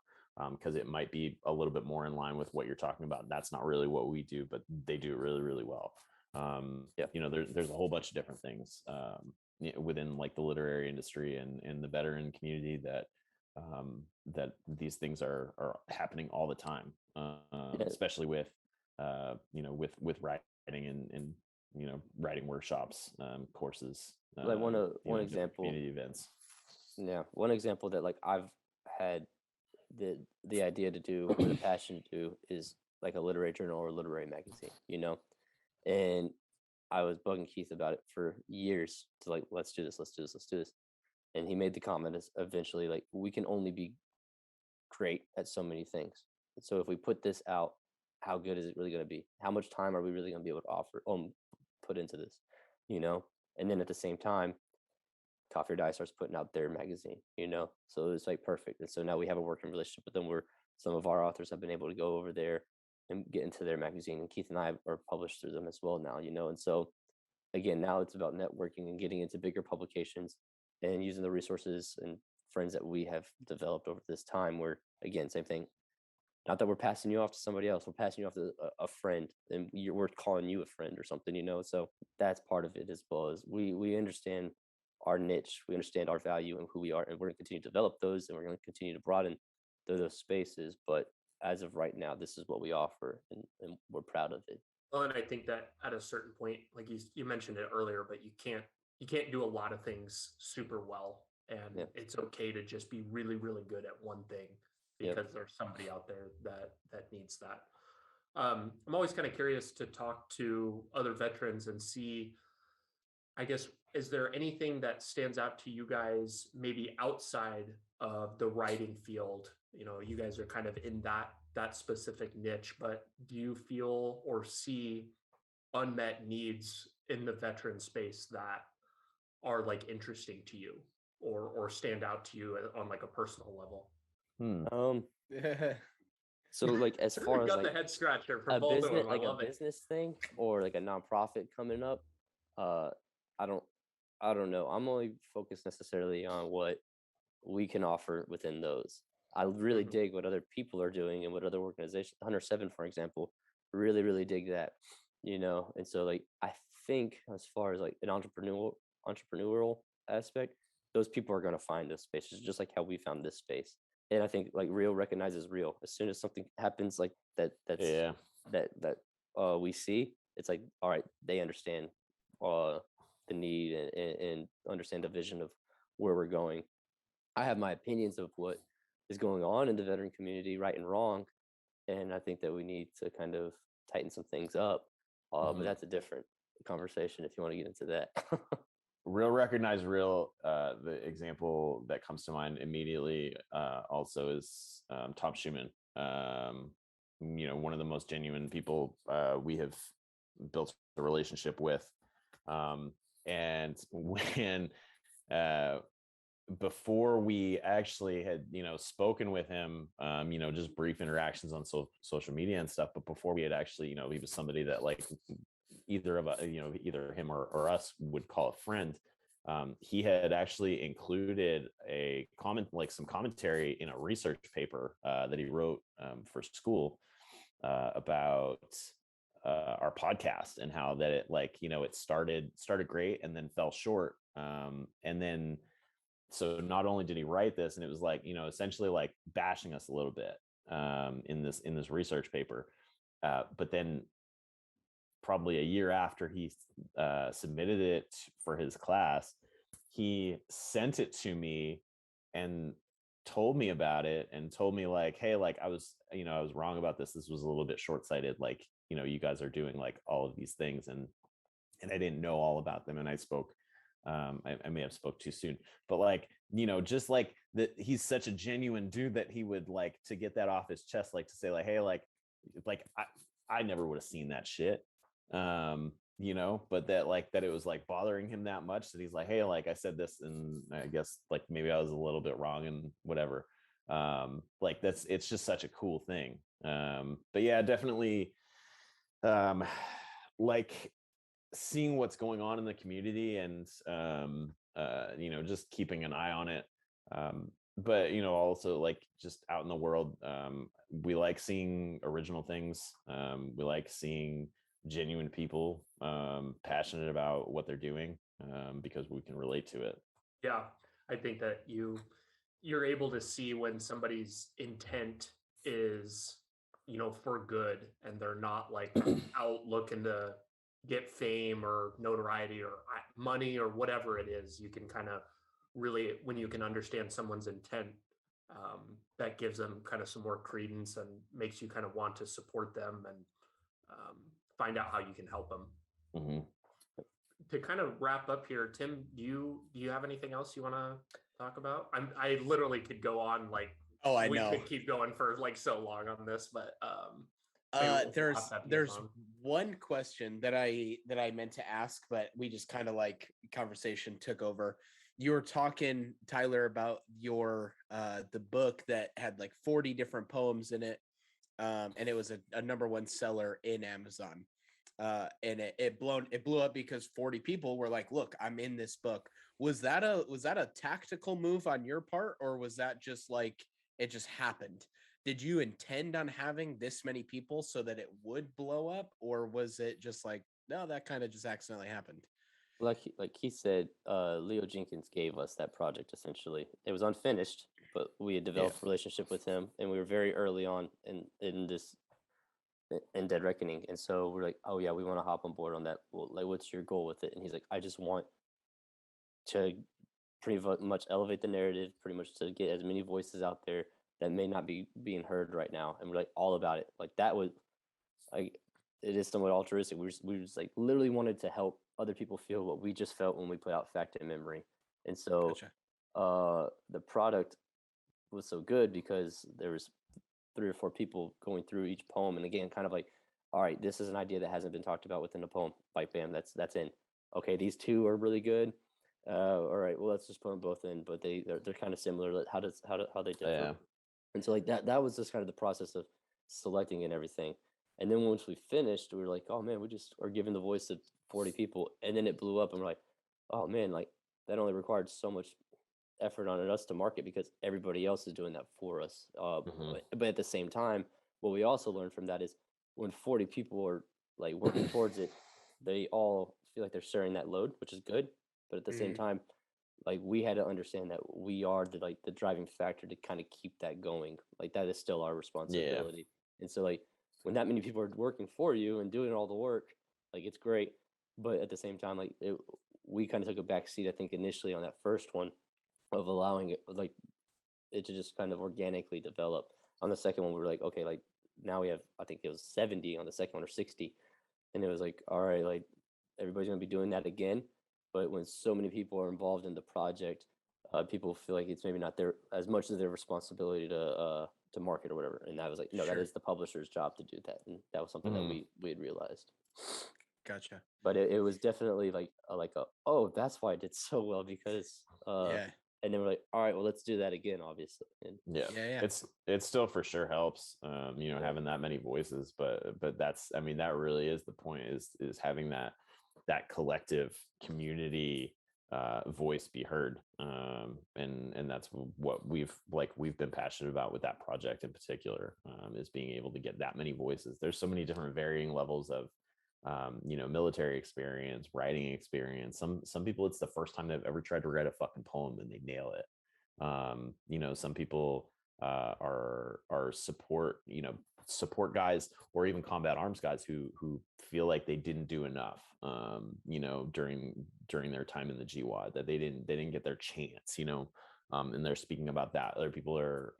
because it might be a little bit more in line with what you're talking about. That's not really what we do, but they do it really, really well. There's a whole bunch of different things within like the literary industry and the veteran community that these things are happening all the time, especially with with writing and writing workshops, courses, like one example, community events. Yeah, one example that like I've had the idea to do or the passion to do is like a literary journal or a literary magazine, and I was bugging Keith about it for years to like, let's do this, and he made the comment is eventually like, we can only be great at so many things, and so if we put this out, how good is it really going to be? How much time are we really going to be able to put into this, and then at the same time, Coffee or Die starts putting out their magazine, so it's like perfect. And so now we have a working relationship with them where some of our authors have been able to go over there and get into their magazine, and Keith and I are published through them as well now, and so again, now it's about networking and getting into bigger publications and using the resources and friends that we have developed over this time, where again, same thing, not that we're passing you off to somebody else, we're passing you off to a friend, and we're calling you a friend or something, so that's part of it, as well as we understand our niche, we understand our value and who we are, and we're going to continue to develop those, and we're going to continue to broaden those spaces. But as of right now, this is what we offer, and we're proud of it. Well, and I think that at a certain point, like you mentioned it earlier, but you can't do a lot of things super well, and it's okay to just be really, really good at one thing, because there's somebody out there that needs that. I'm always kind of curious to talk to other veterans and see, I guess, is there anything that stands out to you guys maybe outside of the writing field? You guys are kind of in that specific niche, but do you feel or see unmet needs in the veteran space that are like interesting to you or stand out to you on like a personal level? So like as far as got like the head scratcher for a both of business, them. I like a love it. business thing or like a nonprofit coming up, uh, I don't, I don't know. I'm only focused necessarily on what we can offer within those. I really Mhm. dig what other people are doing and what other organizations, 107, for example, really dig that, you know. And so like I think as far as like an entrepreneurial aspect, those people are going to find those spaces just like how we found this space. And I think like real recognizes real. As soon as something happens like that, Yeah. that we see, it's like all right, they understand uh the need and understand the vision of where we're going. I have my opinions of what is going on in the veteran community, right and wrong, and I think that we need to kind of tighten some things up. But that's a different conversation if you want to get into that. Real recognize real. The example that comes to mind immediately also is Tom Schumann. One of the most genuine people we have built a relationship with. And when before we actually had spoken with him, just brief interactions on social media and stuff, but before we had actually, he was somebody that like either of us, either him or us would call a friend. He had actually included a comment, like some commentary in a research paper that he wrote for school about our podcast, and how that it it started great and then fell short. And then so not only did he write this, and it was like essentially like bashing us a little bit in this research paper, but then probably a year after he submitted it for his class, he sent it to me and told me about it, and told me like, hey, like I was wrong about this was a little bit short-sighted, like you guys are doing like all of these things, and I didn't know all about them, and I spoke I may have spoke too soon, but like just like that, he's such a genuine dude that he would like to get that off his chest, like to say like, hey, like I never would have seen that shit. But that like that it was like bothering him that much that he's like, hey, like I said this, and I guess like maybe I was a little bit wrong and whatever. Like it's just such a cool thing. But yeah, definitely like seeing what's going on in the community, and just keeping an eye on it. But also like just out in the world, we like seeing original things. We like seeing genuine people passionate about what they're doing, because we can relate to it. Yeah, I think that you're able to see when somebody's intent is for good, and they're not like out looking to get fame or notoriety or money or whatever it is. You can kind of really, when you can understand someone's intent, that gives them kind of some more credence and makes you kind of want to support them and find out how you can help them. Mm-hmm. To kind of wrap up here, Tim, do you have anything else you want to talk about? I literally could go on like, I we know. could keep going for like so long on this, but there's one question that I meant to ask, but we just kind of like conversation took over. You were talking, Tyler, about your the book that had like 40 different poems in it, and it was a number one seller in Amazon. And it blew up because 40 people were like, look, I'm in this book. Was that a tactical move on your part, or was that just like it just happened? Did you intend on having this many people so that it would blow up, or was it just like, no, that kind of just accidentally happened? Like he said, Leo Jenkins gave us that project. Essentially, it was unfinished, but we had developed a relationship with him, and we were very early on in this in Dead Reckoning. And so we're like, oh yeah, we want to hop on board on that. Well, like, what's your goal with it? And he's like, I just want to pretty much elevate the narrative, pretty much to get as many voices out there that may not be being heard right now. And we're like all about it. Like that was like, it is somewhat altruistic. We just like literally wanted to help other people feel what we just felt when we put out Fact and Memory. And so the product was so good because there was 3 or 4 people going through each poem, and again, kind of like, all right, this is an idea that hasn't been talked about within the poem. Like, bam, that's in. Okay, these 2 are really good. All right, well, let's just put them both in. But they're kind of similar. How they differ? Yeah. And so like that was just kind of the process of selecting and everything. And then once we finished, we were like, oh man, we just are giving the voice to 40 people. And then it blew up and we're like, oh man, like that only required so much effort on us to market because everybody else is doing that for us. But at the same time, what we also learned from that is when 40 people are like working towards it, they all feel like they're sharing that load, which is good. But at the same time, like we had to understand that we are the driving factor to kind of keep that going. Like that is still our responsibility. Yeah. And so like when that many people are working for you and doing all the work, like it's great. But at the same time, like we kind of took a back seat, I think, initially on that first one of allowing it like it to just kind of organically develop. On the second one, we were like, okay, like now we have, I think it was 70 on the second one or 60. And it was like, all right, like everybody's going to be doing that again. But when so many people are involved in the project, people feel like it's maybe not their as much as their responsibility to market or whatever. And I was like, no, that is the publisher's job to do that. And that was something that we had realized. Gotcha. But it was definitely like oh, that's why I did so well because and then we're like, all right, well, let's do that again, obviously. And it still for sure helps, having that many voices, but that's, I mean, that really is the point is having that collective community voice be heard. And that's what we've been passionate about with that project in particular, is being able to get that many voices. There's so many different varying levels of military experience, writing experience. Some people, it's the first time they've ever tried to write a fucking poem and they nail it. Some people are support guys or even combat arms guys who feel like they didn't do enough, during their time in the GWAD, that they didn't get their chance, and they're speaking about that. Other people are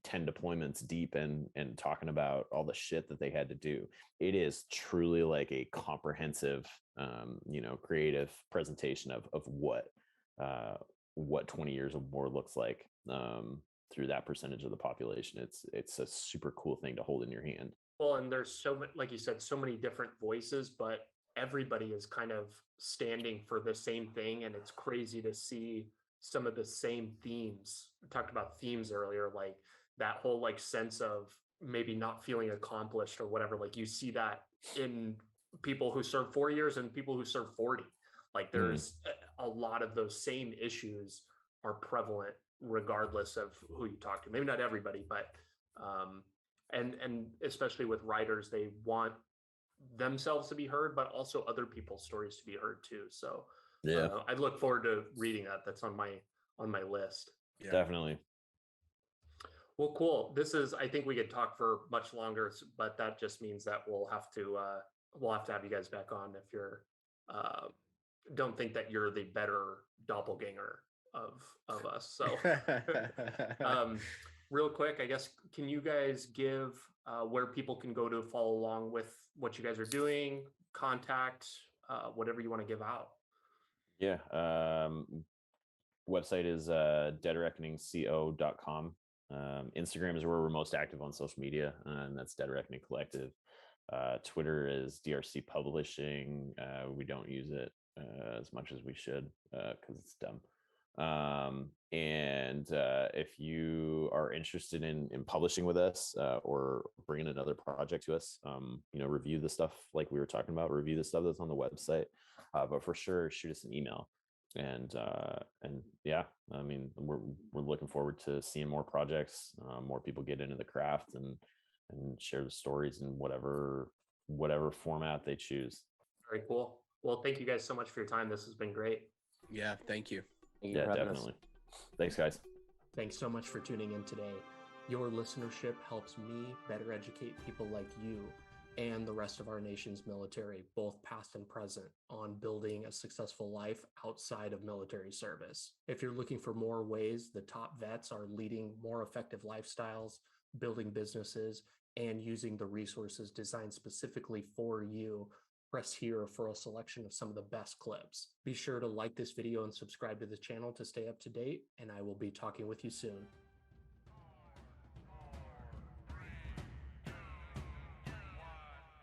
10 deployments deep and talking about all the shit that they had to do. It is truly like a comprehensive, creative presentation of what 20 years of war looks like, through that percentage of the population. It's a super cool thing to hold in your hand. Well, and there's so many, like you said, so many different voices, but everybody is kind of standing for the same thing. And it's crazy to see some of the same themes. We talked about themes earlier, like that whole like sense of maybe not feeling accomplished or whatever. Like you see that in people who serve 4 years and people who serve 40. Like there's a lot of those same issues are prevalent regardless of who you talk to. Maybe not everybody, but and especially with writers, they want themselves to be heard, but also other people's stories to be heard too. So I look forward to reading that. That's on my list. Yeah. Definitely. Well, cool. I think we could talk for much longer, but that just means that we'll have to have you guys back on if you're don't think that you're the better doppelganger of us. So real quick, I guess, can you guys give where people can go to follow along with what you guys are doing, contact, whatever you want to give out? Yeah. Website is deadreckoningco.com. Instagram is where we're most active on social media, and that's Dead Reckoning Collective. Twitter is DRC Publishing. We don't use it as much as we should because it's dumb. And if you are interested in publishing with us or bringing another project to us, review the stuff like we were talking about, review the stuff that's on the website, but for sure shoot us an email. And yeah, I mean, we're looking forward to seeing more projects, more people get into the craft and share the stories in whatever format they choose. Very cool. Well, thank you guys so much for your time. This has been great. Yeah, thank you. Yeah, definitely. Thanks, guys. Thanks so much for tuning in today. Your listenership helps me better educate people like you and the rest of our nation's military, both past and present, on building a successful life outside of military service. If you're looking for more ways the top vets are leading more effective lifestyles, building businesses, and using the resources designed specifically for you, press here for a selection of some of the best clips. Be sure to like this video and subscribe to the channel to stay up to date, and I will be talking with you soon.